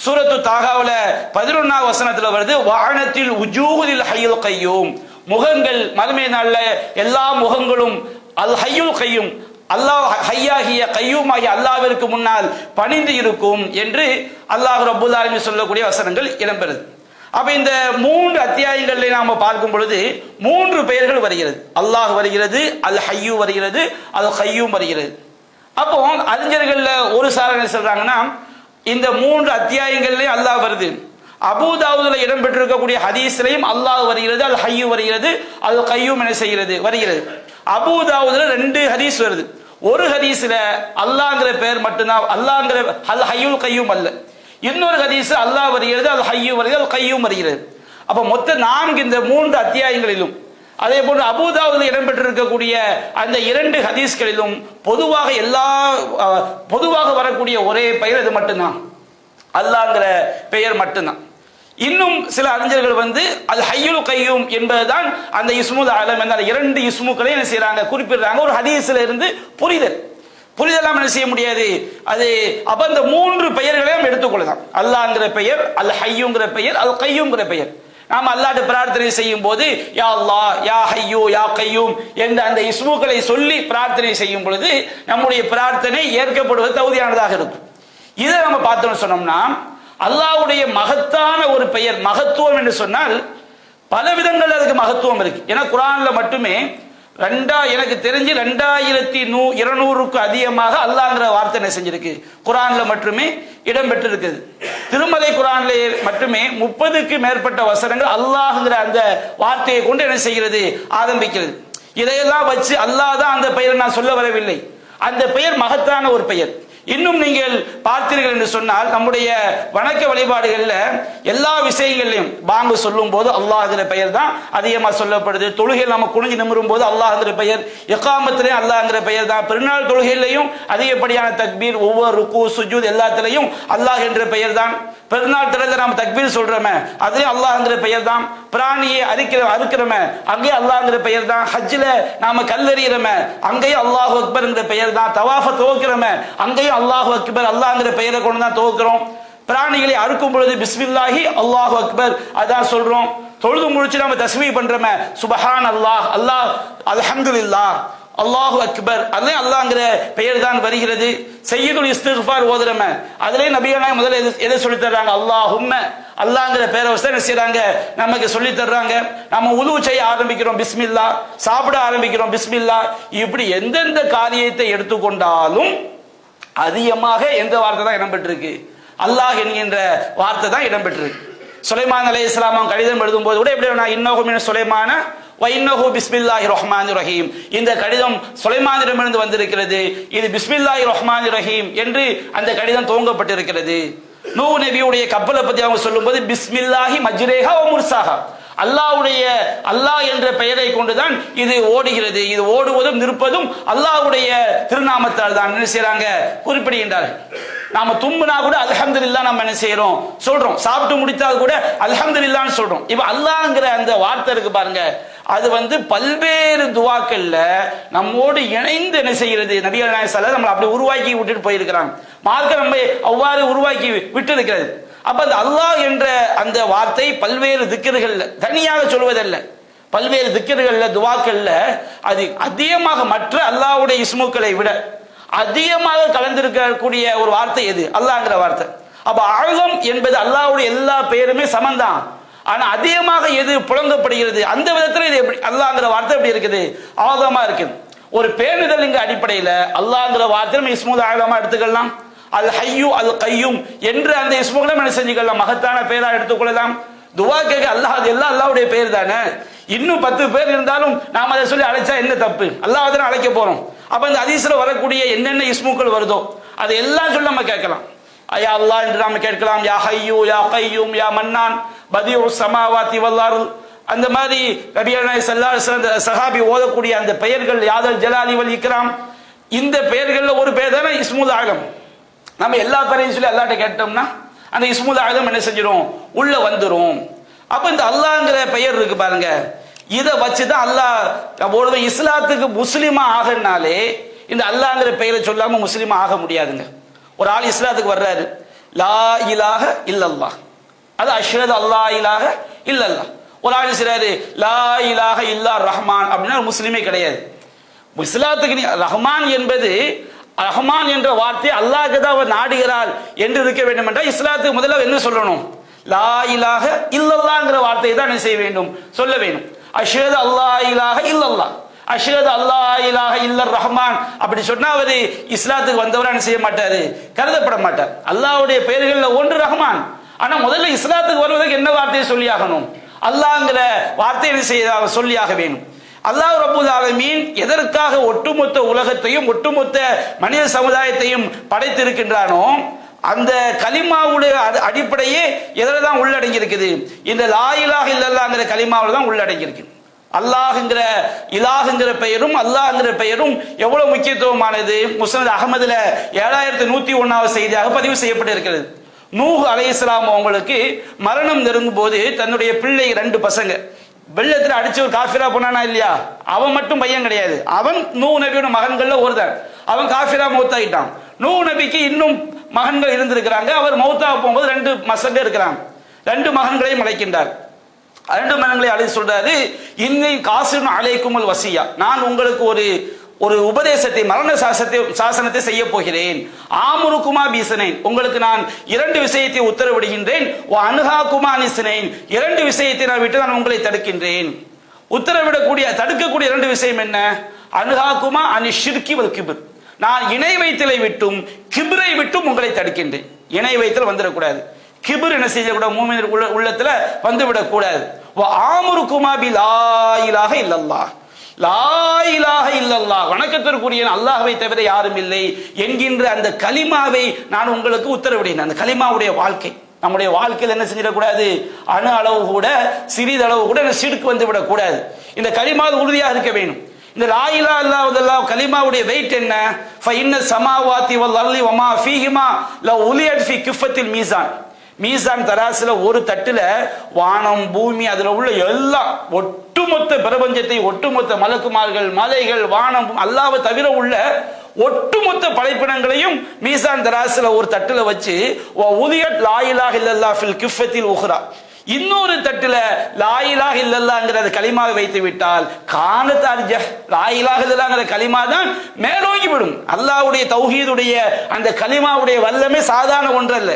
சூரத்து தாகாவில் 11வது வசனத்துல வருது, வானத்தில் உஜூஹுல் ஹய்யுல் கய்யூம், முகங்கள் மறுமை நாள்ல எல்லா முகங்களும் அல் ஹய்யுல் கய்யூம், அல்லாஹ் ஹய்யாகிய கய்யூமாகிய அல்லாஹ்விற்கு முன்னால் பணிந்து இருக்கும் என்று அல்லாஹ் ரப்பல் ஆலமீன் சொல்லக்கூடிய வசனங்கள் இடம்பெறுது. அப்ப இந்த 3 அத்தியாயங்களில் நாம பார்க்கும் பொழுது 3 பெயர்கள் வருகிறது, அல்லாஹ் வருகிறது, அல் ஹய்யூ வருகிறது, அல் கய்யூம் வருகிறது. அப்போ அறிஞர்கள்ல ஒரு சாரர் என்ன சொல்றாங்கன்னா, இந்த 3 அத்தியாயங்களிலே அல்லாஹ் வருது, அபூதாவுதுல இடம்பெற்றிருக்கக்கூடிய ஹதீஸ்லையும் அல்லாஹ் வருகிறது, அல் ஹய்யூ வருகிறது, அல் கய்யூம் என்ன செய்கிறது வருகிறது. அபூதாவுதுல 2 ஹதீஸ் வருது. ஒரு ஹதீஸ்ல அல்லாஹ்ங்கிற பெயர் மட்டும்தான், அல்லாஹ்ங்கிற அல் ஹய்யுல் கய்யூம் அல்ல. இன்னொரு ஹதீஸ் அல்லாஹ் வருகிறது, அல் ஹய்யூ வருகிறது, அல் கய்யூம் வருகிறது. அப்ப மொத்த 4 இந்த 3 அத்தியாயங்களிலும் அதே போன்று அபூதாவுதுல இடம்பெற்றிருக்கக்கூடிய அந்த 2 ஹதீஸ்களிலும் பொதுவாக வரக்கூடிய ஒரே பெயர் இது மட்டும்தான், அல்லாஹ்ங்கிற பெயர் மட்டும்தான். இன்னும் சில அறிஞர்கள் அல் ஹய்யுல் கய்யூம் என்பதுதான் அந்த இஸ்முல் ஆலம் என்ற 2 இஸ்முக்களை என்ன செய்யறாங்க குறிப்பிடுறாங்க. ஒரு ஹதீஸ்ல இருந்து புரிதலாம் என்ன செய்ய முடியாது. அது அப்ப அந்த 3 பெயர்களையும் எடுத்துக்கொள்ளலாம். அல்லாஹ்ங்கிற பெயர், அல் ஹய்யுங்கிற பெயர், அல் கய்யூம்ங்கிற பெயர். நாம் அல்லாஹ்ட்ட பிரார்த்தனை செய்யும் போது யா அல்லாஹ், யா ஹய்யூ, யா கய்யூம் என்ற அந்த இஸ்முக்களை சொல்லி பிரார்த்தனை செய்யும் பொழுது நம்முடைய பிரார்த்தனை ஏற்கப்படுவது தகுதியானதாக இருக்கும். இதை நம்ம பார்த்தோம்னு சொன்னோம்னா, அல்லாஹ்வுடைய மகத்தான ஒரு பெயர், மகத்துவம் என்று சொன்னால் பல விதங்கள் அதுக்கு மகத்துவம் இருக்கு. ஏன்னா குர்ஆன்ல மட்டுமே எனக்கு தெரிஞ்சு 2200க்கு அதிகமாக அல்லாஹ்ங்கிற வார்த்தை என்ன செஞ்சிருக்கு, குர்ஆன்ல மட்டுமே இடம்பெற்று இருக்குது. திருமலை குர்ஆன்ல மட்டுமே 30க்கு மேற்பட்ட வசனங்கள் அல்லாஹ்ங்கிற அந்த வார்த்தையை கொண்டு என்ன செய்கிறது ஆரம்பிக்கிறது. இதையெல்லாம் வச்சு அல்லாஹ் தான் அந்த பெயரை நான் சொல்ல வரவில்லை, அந்த பெயர் மகத்தான ஒரு பெயர். இன்னும் நீங்கள் பார்த்தீர்கள் என்று சொன்னால் நம்முடைய வணக்க வழிபாடுகள்ல எல்லா விஷயங்களையும் பாங்கு சொல்லும் போது அல்லாஹ்ங்கிற பெயர் தான் அதிகமாக சொல்லப்படுது. தொழுகையில் நம்ம குனிஞ்சு நிமிரும் போது அல்லாஹ்ங்கிற பெயர், இகாமத்திலையும் அல்லாஹ்ங்கிற பெயர் தான். பெருநாள் தொழுகையிலையும் அதிகப்படியான தக்பீர், ஒவ்வொரு ருக்கு சுஜூத் எல்லாத்திலையும் அல்லாஹ் என்ற பெயர் தான். பெருநாள் திறந்த நாம தக்பீர் சொல்றோமே அதுலயும் அல்லாஹ்ங்கிற பெயர் தான். பிராணியை அறுக்கிறோமே அங்கே அல்லாஹ்ங்கிற பெயர் தான். ஹஜ்ஜில நாம கல்லெறிகிறோமே அங்கேயும் அல்லாஹு அக்பர்ங்கிற பெயர் தான். தவாஃப துவக்கிறோமே அங்கேயும் அல்லாஹு அக்பர் அல்லாஹ்ங்கிற பெயரை கொண்டு தான் துவக்கிறோம். பிராணிகளை அறுக்கும் பொழுது பிஸ்மில்லாஹி அல்லாஹு அக்பர் அதான் சொல்றோம். தொழுது முடிச்சு நம்ம தஸ்மீ பண்றோமே சுபஹான் அல்லாஹ், அல்லாஹ் அல்ஹம்துலில்லாஹ், அல்லாஹு அக்பர், அதுல அல்லாஹ்ங்கிற பெயர் தான் வருகிறது. சய்யிதுல் இஸ்திக்ஃபார் ஓதுறோமே அதுலயே நபிகள் நாயகம் முதல்ல எதை சொல்லி தர்றாங்க, அல்லாஹும்ம, அல்லாஹ்ங்கிற பெயரை வச்சு என்ன செய்றாங்க நமக்கு சொல்லி தர்றாங்க. நம்ம உது செய்ய ஆரம்பிக்கிறோம் பிஸ்மில்லா, சாப்பிட ஆரம்பிக்கிறோம் பிஸ்மில்லா. இப்படி எந்தெந்த காரியத்தை எடுத்துக்கொண்டாலும் அதிகமாக எந்த வார்த்தை தான் இடம்பெற்றிருக்கு, அல்லாஹ் என்கின்ற வார்த்தை தான் இடம்பெற்றிருக்கு. சுலைமான் அலைஹிஸ்ஸலாம் கடிதம் எழுதும் போது கூட எப்படி இன்னஹு மின சுலைமான வ இன்னஹு பிஸ்மில்லாஹிர் ரஹ்மானிர் ரஹீம், இந்த கடிதம் சுலைமானிடமிருந்து வந்திருக்கிறது, இது பிஸ்மில்லாஹிர் ரஹ்மானிர் ரஹீம் என்று அந்த கடிதம் துவங்கப்பட்டிருக்கிறது. நூஹ் நபியுடைய கப்பலை பத்தி அவங்க சொல்லும்போது பிஸ்மில்லாஹி மஜ்ரேஹா வ முர்சாஹா, அல்லாஹ் என்ற பெயரை கொண்டுதான் இது ஓடுகிறது, இது ஓடுவதும் நிற்பதும் அல்லாஹ்வுடைய திருநாமத்தால் தான் என்ன செய்றாங்க குறிப்பிடுகின்றார்கள். நாம தும்முனா கூட அல்ஹம்துலில்லாஹ் நம்ம என்ன செய்யறோம் சொல்றோம், சாப்பிட்டு முடித்தால் கூட அல்ஹம்துலில்லாஹ்னு சொல்றோம். இப்ப அல்லாஹ்ங்கிற அந்த வார்த்தை இருக்கு பாருங்க, அது பல்வேறு துவாக்கள்ல நம்மோடு இணைந்து என்ன செய்கிறது, நபிகள் நாயகம் ஸல்லல்லாஹு அலைஹி வஸல்லம் நம்மளை அப்படி உருவாக்கி விட்டுட்டு போயிருக்கிறாங்க. மார்க்கம் நம்மை அவ்வாறு உருவாக்கி விட்டு இருக்கிறது. அப்ப அந்த அல்லாஹ் என்ற அந்த வார்த்தை பல்வேறு திக்ருகள்ல தனியாக சொல்வதல்ல, பல்வேறு திக்ர்கள்ல துவாக்கள்ல அது அதிகமாக மற்ற அல்லாஹ்வுடைய இஸ்முக்களை விட அதிகமாக கலந்திருக்கக்கூடிய ஒரு வார்த்தை எது? அல்லாஹ்ங்கிற வார்த்தை. அப்ப அழகம் என்பது அல்லாஹ்வுடைய எல்லா பெயருமே சமந்தான். ஆனா அதிகமாக எது புழங்கப்படுகிறது? அந்த விதத்தில் இது எப்படி அல்லாஹ்ங்கிற வார்த்தை எப்படி இருக்குது? ஆழமா இருக்குது. ஒரு பேணுதல் இங்க அடிப்படையில் அல்லாஹ்ங்கிற வார்த்தை நம்ம இஸ்முல் ஆழமா எடுத்துக்கலாம். அல் ஹய்யூ அல் கையூம் என்று அந்த இஸ்முகளை என்ன செஞ்சுக்கலாம், மகத்தான பெயரா எடுத்துக்கொள்ளலாம். துவா கேட்க அல்லாஹ், அது எல்லாம் அல்லாஹ்வுடைய பெயர் தானே. இன்னும் 10 பேர் இருந்தாலும் நாம் அதை சொல்லி அழைச்சா என்ன தப்பு? அல்லாஹ் தானே அழைக்க போறோம். அப்ப அந்த ஹதீஸ்ல வரக்கூடிய என்னென்ன இஸ்முக்கள் வருதோ அதை எல்லாம் சொல்லி நம்ம கேட்கலாம். யா அல்லாஹ் என்று நாம கேட்கலாம். யா ஹய்யூ யா கையூம் யா மன்னான் பதியுஸ் ஸமாவாதி வல் அர்த். அந்த மாதிரி நபிகள் நாயகம் ஸல்லல்லாஹு அலைஹி வஸல்லம் சஹாபி ஓதக்கூடிய அந்த பெயர்கள் யாதல் ஜலாலி வல் இக்ராம், இந்த பெயர்கள்ல ஒரு பெயர் தானே இஸ்முல் ஆலம். நம்ம எல்லா பேரையும் சொல்லி அல்லாஹ்ட்ட கேட்டோம்னா அந்த இஸ்முல் ஆலம் என்ன செஞ்சிடும், உள்ள வந்துடும். அப்ப இந்த அல்லாஹ்ங்கிற பெயர் இருக்கு பாருங்க, இதை வச்சுதான் அல்லாஹ் ஒருவன் இஸ்லாத்துக்கு முஸ்லிமா ஆகனாலே இந்த அல்லாஹ்ங்கிற பெயரை சொல்லாம முஸ்லிமா ஆக முடியாதுங்க. ஒரு ஆள் இஸ்லாத்துக்கு வர்றாரு, லா இலாஹ இல்லல்லாஹ், அது அஷ்ஹது அல்லா இலாஹ இல்லல்லாஹ். ஒரு ஆள் சொல்றாரு லா இலாஹ இல்லா ரஹ்மான் அப்படின்னா முஸ்லிமே கிடையாது. இஸ்லாத்துக்கு ரஹ்மான் என்பது, ரஹ்மான் என்ற வார்த்தை அல்லாஹ்க்கு தான் அவர் நாடுகிறார் என்று இருக்க வேண்டும் என்றால் இஸ்லாத்துக்கு முதல்ல என்ன சொல்லணும், லா இலாஹ இல்லல்லாஹ்ங்கிற வார்த்தையை தான் என்ன செய்ய வேண்டும், சொல்ல வேண்டும். அஷ்ஹது அல்லா இலாஹ இல்லல்லாஹ், அஷ்ஹது அல்லா இலாஹ இல்லர் ரஹ்மான் அப்படி சொன்னா அவரு இஸ்லாத்துக்கு வந்தவரா என்ன செய்ய மாட்டாரு, கருதப்பட மாட்டார். அல்லாஹ்வுடைய பெயர்கள்ல ஒன்று ரஹ்மான். ஆனா முதல்ல இஸ்லாத்துக்கு வருவதற்கு என்ன வார்த்தையை சொல்லி ஆகணும், அல்லாஹ்ங்கிற வார்த்தையை செய்ய சொல்லியாக வேண்டும். அல்லாஹ் ரப்பல் ஆலமீன் எதற்காக ஒட்டுமொத்த உலகத்தையும் ஒட்டுமொத்த மனித சமுதாயத்தையும் படைத்திருக்கின்றானோ அந்த கலிமாவுடைய அடிப்படையே எதில் தான் உள்ளடங்கி இருக்குது, இந்த லா இலாஹ இல்லல்லாஹ்ங்கிற கலிமாவில் தான் உள்ளடங்கி இருக்கு. அல்லாஹ்ங்கிற இலாஹ்ங்கிற பெயரும் அல்லாஹ்ங்கிற பெயரும் எவ்வளவு முக்கியத்துவமானது. முஸ்னத் அஹ்மதுல 7101வது செய்தியாக பதிவு செய்யப்பட்டிருக்கிறது. நூஹ் அலைஹிஸ்ஸலாம் அவங்களுக்கு மரணம் நெருங்கும் போது தன்னுடைய பிள்ளை 2 பசங்க வெள்ளத்தில் அடிச்சு ஒரு காஃபிரா போனானா இல்லையா, அவன் மட்டும் பையன் கிடையாது, அவன் நூஹ் நபியோட மகன்கள்ல ஒருத்தன், அவன் காஃபிரா மௌத்தாயிட்டான். நூஹ் நபிக்கு இன்னும் மகன்கள் இருந்திருக்கிறாங்க. அவர் மௌத்தா போகும்போது 2 பசங்க இருக்கிறாங்க. 2 மகன்களையும் அழைக்கின்றார். 2 மகன்களை அழைத்து சொல்றாரு, இன்னை காசின் அலைக்குமுல் வசியா, நான் உங்களுக்கு ஒரு உபதேசத்தை மரண சாசனத்தை செய்ய போகிறேன். ஆமுருக்குமா பீசனேன், உங்களுக்கு நான் 2 விஷயத்தை உத்தரவிடுகின்றேன். அனுகாக்குமா நிசனேன், 2 விஷயத்தை நான் விட்டு நான் உங்களை தடுக்கின்றேன். உத்தரவிடக்கூடிய தடுக்கக்கூடிய 2 விஷயம் என்ன, அனுகாக்குமா அனி ஷிர்கி வல் கிப்ர், நான் இணை வைத்தலை விட்டும் கிப்ரை விட்டும் உங்களை தடுக்கின்றேன். இணை வைத்தல் வந்துடக்கூடாது, கிப்ர் என்ன செய்யக்கூடாது, மூமின் உள்ளத்துல வந்துவிடக் கூடாது. ஆமுருக்குமா பி லா இலாஹ இல்லல்லாஹ், லா இலாஹ இல்லல்லாஹ், வணக்கத்திற்குரிய அல்லாஹ்வை தவிர யாரும் இல்லை என்கின்ற அந்த கலிமாவை நான் உங்களுக்கு உத்தரவிடுகிறேன். அந்த கலிமாவுடைய வாழ்க்கை நம்முடைய வாழ்க்கையில் என்ன செஞ்சிடக்கூடாது, அணு அளவு கூட சிறிதளவு கூட ஷிர்க் வந்து விடக்கூடாது. இந்த கலிமா உறுதியாக இருக்க வேண்டும். இந்த லா இலாஹ இல்லல்லாஹ் கலிமாவுடைய வெயிட் என்ன, ஃபஇன்ன ஸமாவாதி வல் அர்தி வமா ஃபீஹிமா லவ் உலியத் ஃபீ கிஃபத்தில் மீசான், மீசான் தராசுல ஒரு தட்டுல வானம் பூமி அதுல உள்ள எல்லாம் ஒட்டுமொத்த பிரபஞ்சத்தை, ஒட்டுமொத்த மலக்குமார்கள் மலைகள் வானம் அல்லாஹ்வை தவிர உள்ள ஒட்டுமொத்த படைப்பினங்களையும் மீசான் தராசுல ஒரு தட்டுல வச்சு உலியத் லா இலாஹ இல்லல்லாஹ் ஃபில் கிஃபத்தில் உஹ்ரா, இன்னொரு தட்டுல லா இலாஹ இல்லல்லாஹ்ங்கிற கலிமாவை வைத்து விட்டால் கானத் அர்ஜஹ், லா இலாஹ இல்லல்லாஹ்ங்கிற கலிமா தான் மேலோங்கி விடும். அல்லாஹ்வுடைய தௌஹீதுடைய அந்த கலிமாவுடைய வல்லமை சாதாரண ஒன்றல்ல.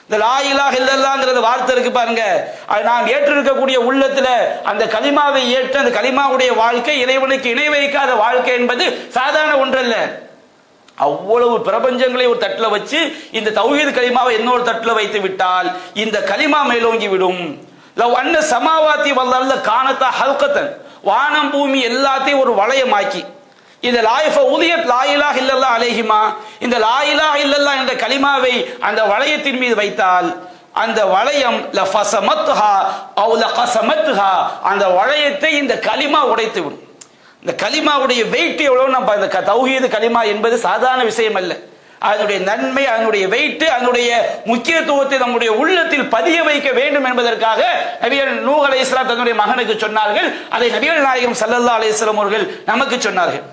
இந்த லா இலாஹ இல்லல்லாஹ்ங்கிற வார்த்தை இருக்கு பாருங்க, அது நாம் ஏற்றிருக்கக்கூடிய உள்ளத்துல அந்த கலிமாவை ஏற்று அந்த கலிமாவுடைய வாழ்க்கை, இறைவனுக்கு இணை வைக்காத வாழ்க்கை என்பது சாதாரண ஒன்றல்ல. அவ்வளவு பிரபஞ்சங்களை ஒரு தட்டுல வச்சு இந்த தௌஹீத் கலிமாவை இன்னொரு தட்டுல வைத்து விட்டால் இந்த கலிமா மேலோங்கி விடும். லவ் அன்ன ஸமாவாதி வல் அர்த கானதா ஹல்கத்தன், வானம் பூமி எல்லாத்தையும் ஒரு வளையமாக்கி இந்த லாயிஃப உலியத் லா இலாஹ இல்லல்லாஹ் அலைஹிமா, இந்த லா இலாஹ இல்லல்லாஹ் என்ற கலிமாவை அந்த வளையத்தின் மீது வைத்தால் அந்த வளையம் லஃபஸமத்ஹா அவ் லகஸமத்ஹா, அந்த வளையத்தை இந்த கலிமா உடைத்து விடும். இந்த கலிமாவுடைய வெயிட் எவ்வளவு, நம்ம இந்த தௌஹீது கலிமா என்பது சாதாரண விஷயம் அல்ல. அதனுடைய நன்மை, அதனுடைய வெயிட், அதனுடைய முக்கியத்துவத்தை நம்முடைய உள்ளத்தில் பதிய வைக்க வேண்டும் என்பதற்காக நபிகள் நூஹ் அலைஹிஸ்ஸலாம் தன்னுடைய மகனுக்கு சொன்னார்கள். அதை நபிகள் நாயகம் ஸல்லல்லாஹு அலைஹி வஸல்லம் அவர்கள் நமக்கு சொன்னார்கள்.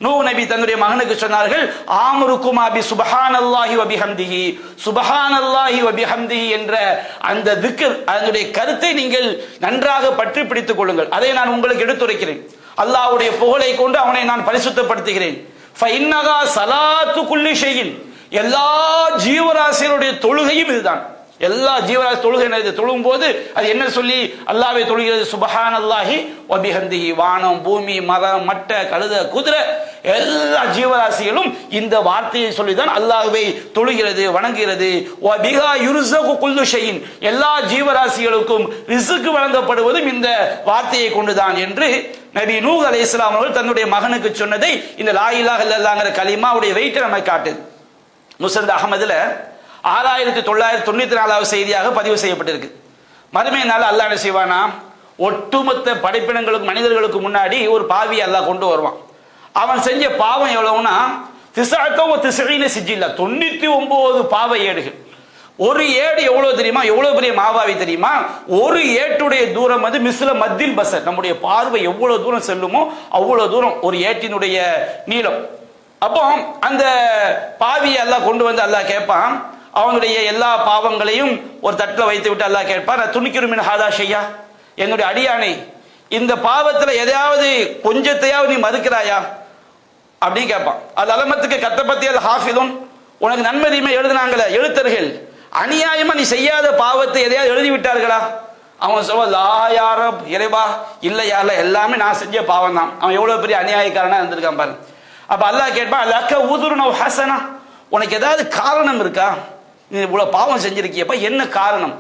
நூஹ் நபி தன்னுடைய மகனுக்கு சொன்னார்கள், ஆமுருக்குமா பி சுப்ஹானல்லாஹி வ பிஹம்திஹி, சுப்ஹானல்லாஹி வ பிஹம்திஹி என்ற அந்த திக்ர், அதனுடைய கருத்தை நீங்கள் நன்றாக பற்றி பிடித்துக் கொள்ளுங்கள். அதை நான் உங்களுக்கு எடுத்துரைக்கிறேன். அல்லாஹ்வுடைய புகழை கொண்டு அவனை நான் பரிசுத்தப்படுத்துகிறேன். ஃபஇன்னஹா ஸலாத்து குல்லி ஷைஇன், எல்லா ஜீவராசிகளுடைய தொழுகையும் இதுதான். எல்லா ஜீவராசி தொழுகை தொழும் போது அது என்ன சொல்லி அல்லாஹ்வை தொழுகிறது? சுப்ஹானல்லாஹி வ பிஹம்திஹி. வானம், பூமி, மரம், மட்ட, கழுத, குதிரை எல்லா ஜீவராசிகளும் இந்த வார்த்தையை சொல்லிதான் அல்லாஹ்வை தொழுகிறது, வணங்குகிறது. வ பிஹா யுர்ஸகு குல்லு ஷைஇன், எல்லா ஜீவராசிகளுக்கும் ரிஸ்க் வழங்கப்படுவதும் இந்த வார்த்தையை கொண்டுதான் என்று நபி நூஹ் அலைஹிஸ்ஸலாம் அவர்கள் தன்னுடைய மகனுக்கு சொன்னதை இந்த லா இலாஹ இல்லல்லாஹ்ங்கற கலிமாவுடைய வெயிட் நமக்கு காட்டுது. முஸ்னத் அஹ்மதுல 6994வது செய்தியாக பதிவு செய்யப்பட்டிருக்கு. மறுமை நாள் அல்லாஹ் என்ன செய்வானா, ஒட்டுமொத்த படைப்பினங்களுக்கு மனிதர்களுக்கு முன்னாடி ஒரு பாவியை அல்லாஹ் கொண்டு வருவான். அவன் செஞ்ச பாவம் எவ்வளவுனா 99 சிஜில்லா, 99 பாவ ஏடுகள். ஒரு ஏடு எவ்வளவு தெரியுமா? எவ்வளவு பெரிய மாபாவி தெரியுமா? ஒரு ஏட்டுடைய தூரம் வந்து மிஸ்ல மத்தில் பசர், நம்முடைய பார்வை எவ்வளவு தூரம் செல்லுமோ அவ்வளவு தூரம் ஒரு ஏட்டினுடைய நீளம். அப்போ அந்த பாவியை அல்லாஹ் கொண்டு வந்து அல்லாஹ் கேட்பான், அவனுடைய எல்லா பாவங்களையும் ஒரு தட்டில் வைத்து விட்டு அல்லாஹ் கேட்பான், துணிக்கிருமின் ஹாதா ஷையா, என்னுடைய அடியானே இந்த பாவத்துல எதையாவது கொஞ்சத்தையாவது நீ மறுக்கிறாயா அப்படின்னு கேட்பான். அது அலமத்துக்கு கத்தப்பத்தியல் ஹாஃபிதுன், உனக்கு நன்மை தீமை எழுதினாங்களே எழுத்தர்கள், அநியாயமா நீ செய்யாத பாவத்தை எதையாவது எழுதி விட்டார்களா? அவன் சொல்ல, லா யா ரப், இறைவா இல்லையா, எல்லாமே நான் செஞ்ச பாவம் தான். அவன் எவ்வளவு பெரிய அநியாயக்காரனா இருந்திருக்கான் பாரு. அப்ப அல்லாஹ் கேட்பான், லக்க ஊதுருன ஹசனா, உனக்கு ஏதாவது காரணம் இருக்கா? நீ இவ்வளவு பாவம் செஞ்சிருக்கியப்ப என்ன காரணம்?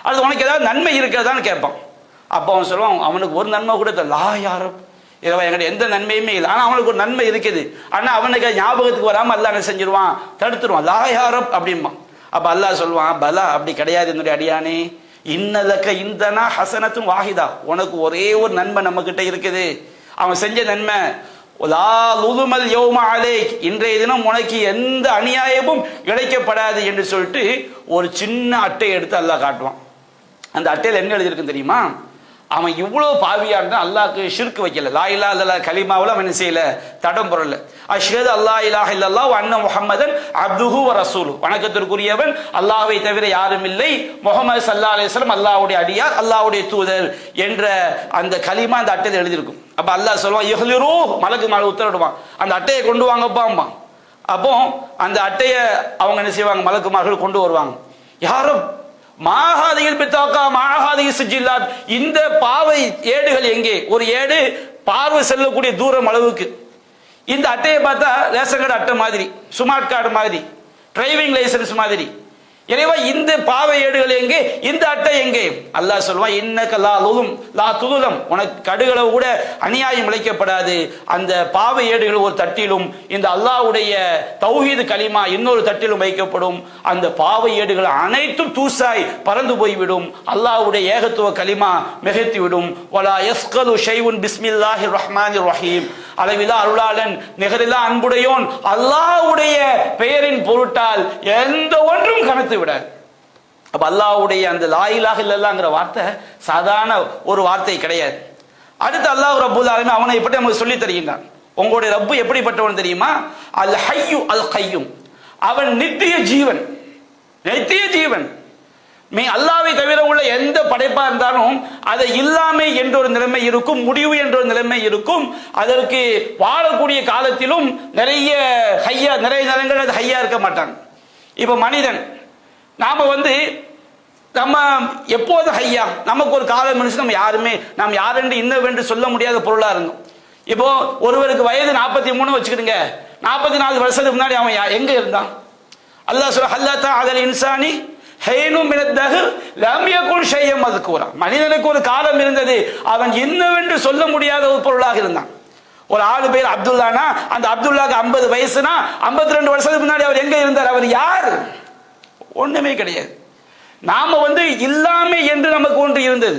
அது உனக்கு ஏதாவது நன்மை இருக்கிறதான்னு கேட்பான். அப்ப அவன் சொல்லுவான், அவனுக்கு ஒரு நன்மை கூட லா யா ரப், இறைவா என்கிட்ட எந்த நன்மையுமே இல்லை. ஆனா அவனுக்கு ஒரு நன்மை இருக்குது. ஆனா அவனுக்கு ஞாபகத்துக்கு வராம அல்லாஹ் என்ன செஞ்சிருவான், தடுத்துருவான். லா யா ரப் அப்படிம்பான். அப்ப அல்லாஹ் சொல்லுவான், பலா அப்படி கிடையாது என்னுடைய அடியானே, இன்னலக்க இந்தனா ஹசனத்தும் வாஹிதா, உனக்கு ஒரே ஒரு நன்மை நம்ம கிட்ட இருக்குது. அவன் செஞ்ச நன்மை, இன்றைய தினம் உனக்கு எந்த அநியாயமும் இழைக்கப்படாது என்று சொல்லிட்டு ஒரு சின்ன அட்டை எடுத்து அல்லாஹ் காட்டுவான். அந்த அட்டையில் என்ன எழுதியிருக்குன்னு தெரியுமா? அவன் இவ்வளவு பாவியா இருந்தா அல்லாஹ்க்கு ஷிர்க் வைக்கல, லா இலாஹ இல்லல்லாஹ் கலிமாவுல அவன் செய்யல, தடம் பொருள். அஷ்ஹது அல்லாஹ் இலாஹ இல்லல்லாஹ் வ அன்ன முஹம்மதன் அப்துஹு வ ரசூலு, வணக்கத்திற்குரியவன் அல்லாஹ்வை தவிர யாரும் இல்லை, முஹம்மது ஸல்லல்லாஹு அலைஹி வஸல்லம் அல்லாஹ்வுடைய அடியார், அல்லாஹ்வுடைய தூதர் என்ற அந்த கலிமா அந்த அட்டையில் எழுதியிருக்கும். அப்ப அல்லாஹ் சொல்லுவான், இஹ்லிரு, மலக்கு மேல உத்தரவிடுவான், அந்த அட்டையை கொண்டு வாங்கப்பாம்பா. அப்போ அந்த அட்டையை அவங்க என்ன செய்வாங்க, மலக்குமார்கள் கொண்டு வருவாங்க. யாரும் மாஹாதிகள் பித்தாக்கா மாஹாதிகள் சிஜில்லாத், இந்த பாவை ஏடுகள் எங்கே? ஒரு ஏடு பார்வை செல்லக்கூடிய தூரம் அளவுக்கு. இந்த அட்டையை பார்த்தா ரேஷன் கார்டு அட்டை மாதிரி, ஸ்மார்ட் கார்டு மாதிரி, டிரைவிங் லைசன்ஸ் மாதிரி. எனவே இந்த பாவை ஏடுகள் எங்கே? இந்த அட்டை எங்கே? அல்லாஹ் சொல்வான், இன்னக லா லுதும் லா துதுலம், உனக்கு கடுகளவு கூட அநியாயம் இழைக்கப்படாது. அந்த பாவை ஏடுகள் ஒரு தட்டிலும் இந்த அல்லாஹ்வுடைய தௌஹீது கலிமா இன்னொரு தட்டிலும் வைக்கப்படும். அந்த பாவை ஏடுகள் அனைத்தும் தூசாய் பறந்து போய்விடும். அல்லாஹ்வுடைய ஏகத்துவ கலிமா மிகைத்துவிடும். வலா யஸ்கலு ஷைஉன் பிஸ்மில்லாஹிர் ரஹ்மானிர் ரஹீம், அளவிலா அருளாளன் நிகரிலா அன்புடையோன் அல்லாஹ்வுடைய பெயரின் பொருட்டால் எந்த ஒன்றும் கணத்து விட. அப்ப அல்லாஹ்வுடைய அந்த லா இலாஹ இல்லல்லாஹ்ங்கற வார்த்தை சாதாரண ஒரு வார்த்தை கிடையாது. அடுத்து அல்லாஹ் ரப்பல் ஆலமீன் அவனை எப்படி நமக்கு சொல்லி தருகின்றான். உங்களுடைய ரப்பு எப்படிப்பட்டவன் தெரியுமா? அல் ஹய்யு அல் கய்யும், அவன் நித்திய ஜீவன். நித்திய ஜீவன் அல்லாஹ்வை தவிர உள்ள எந்த படைப்பா இருந்தாலும் அதை இல்லாமை என்ற ஒரு நிலைமை இருக்கும், முடிவு என்ற ஒரு நிலைமை இருக்கும். அதற்கு வாழக்கூடிய காலத்திலும் நிறைய ஹையா, நிறைய நேரங்கள் அது ஹையா இருக்க மாட்டாங்க. இப்ப மனிதன் நாம நம்ம எப்போது ஹையா, நமக்கு ஒரு காலம் இருந்துச்சு, நம்ம யாருமே நாம் யாரென்று இன்னவென்று சொல்ல முடியாத பொருளா இருந்தோம். இப்போ ஒருவருக்கு வயது 43 வச்சுக்கிடுங்க, 44 வருஷத்துக்கு முன்னாடி அவன் எங்க இருந்தான்? அல்லாஹ் சொல்ற ஹல்லா அதல் இன்சானி மனிதனுக்கு ஒரு காலம் இருந்தது, அவன் என்னவென்று சொல்ல முடியாத ஒரு பொருளாக இருந்தான். ஒரு ஆளு பேர் அப்துல்லானா, அந்த அப்துல்லாக்கு 50 வயசுனா 52 வருஷத்துக்கு முன்னாடி அவர் எங்க இருந்தார்? அவர் யார்? ஒண்ணுமே கிடையாது. நாம இல்லாமை என்று நமக்கு ஒன்று இருந்தது.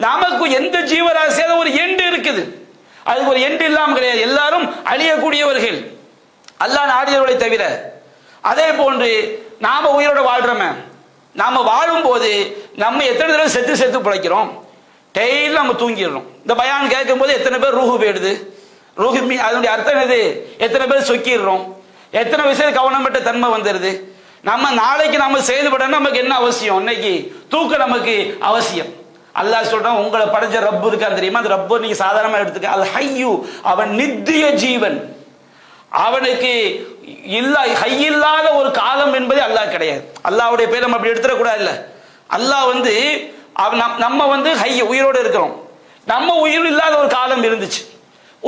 நமக்கு எந்த ஜீவராசியாவது ஒரு எண்டு இருக்குது, அதுக்கு ஒரு எண்டு இல்லாம கிடையாது. எல்லாரும் அழியக்கூடியவர்கள் அல்லாஹ் நாடியவர்களை தவிர. அதே போன்று நாம உயிரோட வாழ்றோமே, நாம வாழும் போது நம்ம எத்தனை தடவை செத்து செத்து பிழைக்கிறோம். டெய்லி நம்ம தூங்கிடுறோம். இந்த பயான் கேட்கும் போது எத்தனை பேர் ரூஹு போயிடுது, ரூஹி அதனுடைய அர்த்தம் எது? எத்தனை பேர் சொக்கிடுறோம், எத்தனை விஷயம் கவனப்பட்ட தன்மை வந்துடுது. நம்ம நாளைக்கு நம்ம செயல்படணும், நமக்கு என்ன அவசியம்? இன்னைக்கு தூக்கம் நமக்கு அவசியம். அல்லாஹ் சொல்றான், உங்களை படைச்ச ரப்பு இருக்கான் தெரியுமா, அந்த ரப்பு நீங்க சாதாரணமா எடுத்துக்க. அல் ஹய்யு, அவன் நித்திய ஜீவன். அவனுக்கு ஹையில்லாத ஒரு காலம் என்பது அல்லாஹ் கிடையாது. அல்லாஹ்வுடைய பேர் நம்ம அப்படி எடுத்துடக்கூடாது. இல்ல, அல்லாஹ் நம்ம ஹைய உயிரோடு இருக்கிறோம். நம்ம உயிர் இல்லாத ஒரு காலம் இருந்துச்சு.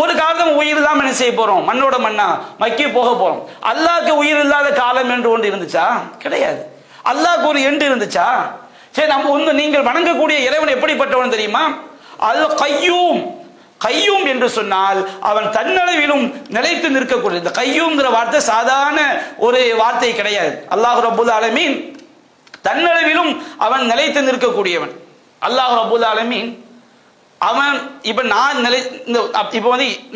ஒரு காலம் உயிர் இல்லாம என்ன செய்ய போறோம்? மண்ணோட மண்ணா மக்கி போக போறோம். அல்லாஹ்க்கு உயிர் இல்லாத காலம் என்று ஒன்று இருந்துச்சா? கிடையாது. அல்லாஹ்க்கு ஒரு எண்டு இருந்துச்சா? சரி, நம்ம நீங்கள் வணங்கக்கூடிய இறைவன் எப்படிப்பட்டவன் தெரியுமா? அல் கையூம். கையூம் என்று சொன்னால் அவன் தன்னளவிலும் நிலைத்து நிற்கக்கூடிய. இந்த கையூம்ங்கிற வார்த்தை சாதாரண ஒரு வார்த்தை கிடையாது. அல்லாஹ் ரப்புல் ஆலமீன் தன்னளவிலும் அவன் நிலைத்து நிற்கக்கூடியவன். அல்லாஹ் ரப்புல் ஆலமீன் அவன் இப்ப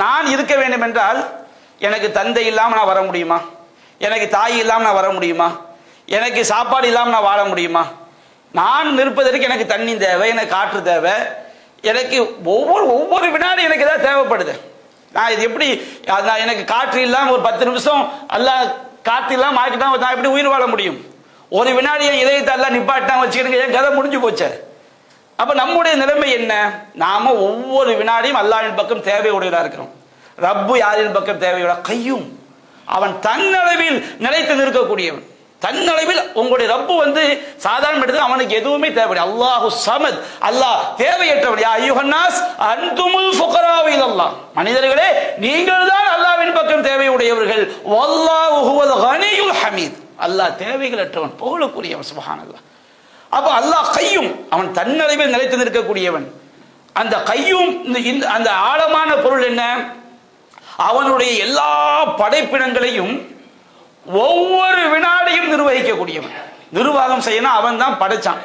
நான் இருக்க வேண்டும் என்றால் எனக்கு தந்தை இல்லாம நான் வர முடியுமா? எனக்கு தாய் இல்லாம நான் வர முடியுமா? எனக்கு சாப்பாடு இல்லாம நான் வாழ முடியுமா? நான் நிற்பதற்கு எனக்கு தண்ணி தேவை, எனக்கு காற்று தேவை, எனக்கு ஒவ்வொரு வினாடி எனக்கு ஏதாவது தேவைப்படுது. நான் இது எப்படி எனக்கு காற்று இல்லாம ஒரு 10 நிமிஷம் அல்லாஹ் காற்று இல்லாம ஆக்கிட்டா நான் எப்படி உயிர் வாழ முடியும்? ஒரு வினாடி என் இதயத்தை எல்லாம் நிப்பாட்டான் வச்சுக்கிட்டு என் கதை முடிஞ்சு போச்சு. அப்ப நம்முடைய நிலைமை என்ன? நாம ஒவ்வொரு வினாடியும் அல்லாஹ்வின் பக்கம் தேவையுடையவராக இருக்கிறோம். ரப்பு யாரின் பக்கம் தேவையுடைய? கையும். அவன் தன்னளவில் நிலைத்து நிற்கக்கூடியவன். தன்னளவில் உங்களுடைய ரப்பு சாதாரண எடுத்து அவனுக்கு எதுவுமே தேவையில்லை. அல்லாஹு சமத், அல்லாஹ் தேவையற்றவன். யா அய்யுஹன்னாஸ் அன்துமுல் ஃபுகராஉ இலல்லாஹ், மனிதர்களே நீங்கள் தான் அல்லாஹ்வின் பக்கம் தேவையுடையவர்கள். வல்லாஹு ஹுவல் கனியுல் ஹமீத், அல்லாஹ் தேவைகளற்றவன், புகழுக்குரியவன். சுப்ஹானல்லாஹ். அப்ப அல்லாஹ் கையும், அவன் தன்னளவில் நிலைத்து நிற்கக்கூடியவன். அந்த கையும் அந்த ஆழமான பொருள் என்ன? அவனுடைய எல்லா படைப்பினங்களையும் ஒவ்வொரு வினாடியும் நிர்வகிக்கக்கூடியவன். நிர்வாகம் செய்யணும், அவன் தான் படைச்சான்,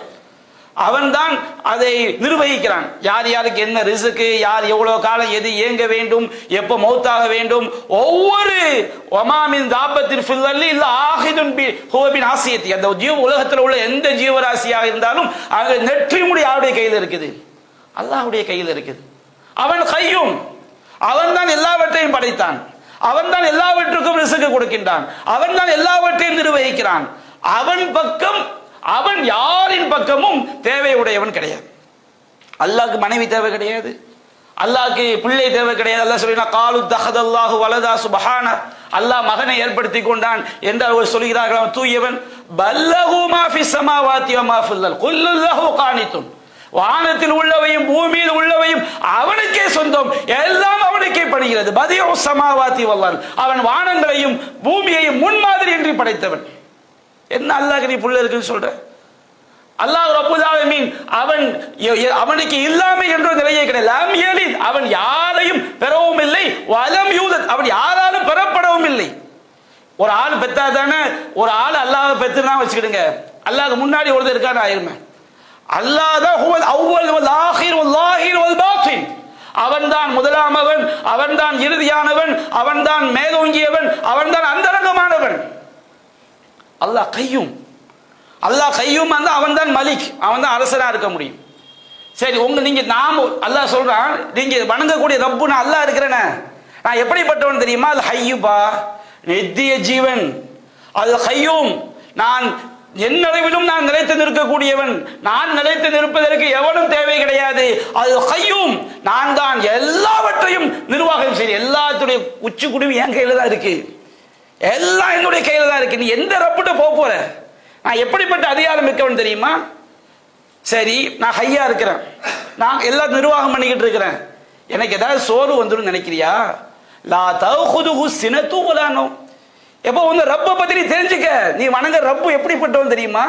அவன் தான் அதை நிர்வகிக்கிறான். யார் யாருக்கு என்ன ரிஸ்க், யார் எவ்வளவு காலம் எது இயங்க வேண்டும், எப்ப மௌத்தாக வேண்டும், ஒவ்வொரு ஒமாமின் தாபத்தில் ஃபில்லி இல்ல ஆஹிதுன் பி ஹுவபின் ஆசியத்தி. அந்த உலகத்தில் உள்ள எந்த ஜீவராசியாக இருந்தாலும் அங்க நெற்றி முடி யாருடைய கையில் இருக்குது? அல்லாஹ்வுடைய கையில் இருக்குது. அவன் கையும், அவன் தான் எல்லாவற்றையும் படைத்தான், அவன் தான் எல்லாவற்றுக்கும் ரிஸ்க் கொடுக்கின்றான், அவன் தான் எல்லாவற்றையும் நிர்வகிக்கிறான். அவன் பக்கம், அவன் யாரின் பக்கமும் தேவையுடையவன் கிடையாது. அல்லாஹ்க்கு மனைவி தேவை கிடையாது, அல்லாஹ்க்கு பிள்ளை தேவை கிடையாது. அல்லாஹ் சொல்லினா காலு தஹதல்லாஹு வலதா சுப்ஹான, அல்லாஹ் மகனை ஏற்படுத்தி கொண்டான் என்று அவர் சொல்கிறார்கள். அவன் தூயவன். பல்லஹு மா ஃபிஸ் ஸமாவாதி வ மா ஃபில் அர்த் குல்லுல்லாஹு கானிதுன், வானத்தில் உள்ளவையும் பூமியில் உள்ளவையும் அவனுக்கே சொந்தம், எல்லாம் அவனுக்கே படுகிறது. பதியு ஸமாவாதி வல் அர்த், அவன் வானங்களையும் பூமியையும் முன்மாதிரி என்று படைத்தவன். என்ன அல்லாஹ்க்கு நீ புள்ள இருக்குன்னு சொல்ற? அல்லாஹ் ரப்புல் ஆலமீன் அவனுக்கு இல்லாமை என்ற நிலையே கிடையாது. லம் யலித், அவன் யாரையும் பெறவும் இல்லை. வலம் யூலத், அவன் யாராலும் பெறப்படவும் இல்லை. ஒரு ஆள் பெத்தா தானே, ஒரு ஆள் அல்லாஹ் பெத்துனா வச்சுக்கிடுங்க, அல்லாஹ்க்கு முன்னாடி ஒருத்தர் இருக்கான்னு ஆயிருமே. அல்லாஹ் தான் ஹுவல் அவ்வல் வல் ஆகிர் வல் லாஹிர் வல் பாத்தின், அவன் தான் முதலாமவன், அவன் தான் இறுதியானவன், அவன் தான் மேலோங்கியவன், அவன் தான் அந்தரங்கமானவன். அல்லாஹ் கையும், அல்லாஹ் கையும் அவன் தான் மலிக், அவன் தான் அரசனா இருக்க முடியும். சரி, அல்லாஹ் சொல்றான், நீங்க வணங்கக்கூடிய ரப்பு நான் அல்லாஹ் இருக்கிறேன, நான் எப்படிப்பட்டவன் தெரியுமா? அது ஹய்யுபா, நித்திய ஜீவன். அது கையும், நான் என்னளவிலும் நான் நிலைத்து நிற்கக்கூடியவன், நான் நிலைத்து நிற்பதற்கு எவனும் தேவை கிடையாது. அது கையும், நான் தான் எல்லாவற்றையும் நிர்வாகம் செய்ய, எல்லாத்துடைய உச்சி குடுமி என் கையில தான் இருக்கு, எல்லாம் என்னுடைய கையில தான் இருக்கு. நீ எந்த ரப்புட்ட போற? நான் எப்படிப்பட்ட அதிகாரம் மிக்கவன் தெரியுமா? சரி, நான் ஹையா இருக்கிறேன், நான் எல்லாம் நிர்வாகம் பண்ணிக்கிட்டு இருக்கிறேன், எனக்கு ஏதாவது சோறு வந்துடும் நினைக்கிறியா? லா தஅஹுதுஹு சினத்து வலா நௌம். எப்போ ரப்பை பத்தி நீ தெரிஞ்சுக்க. நீ வணங்க ரப்பு எப்படிப்பட்டவன் தெரியுமா?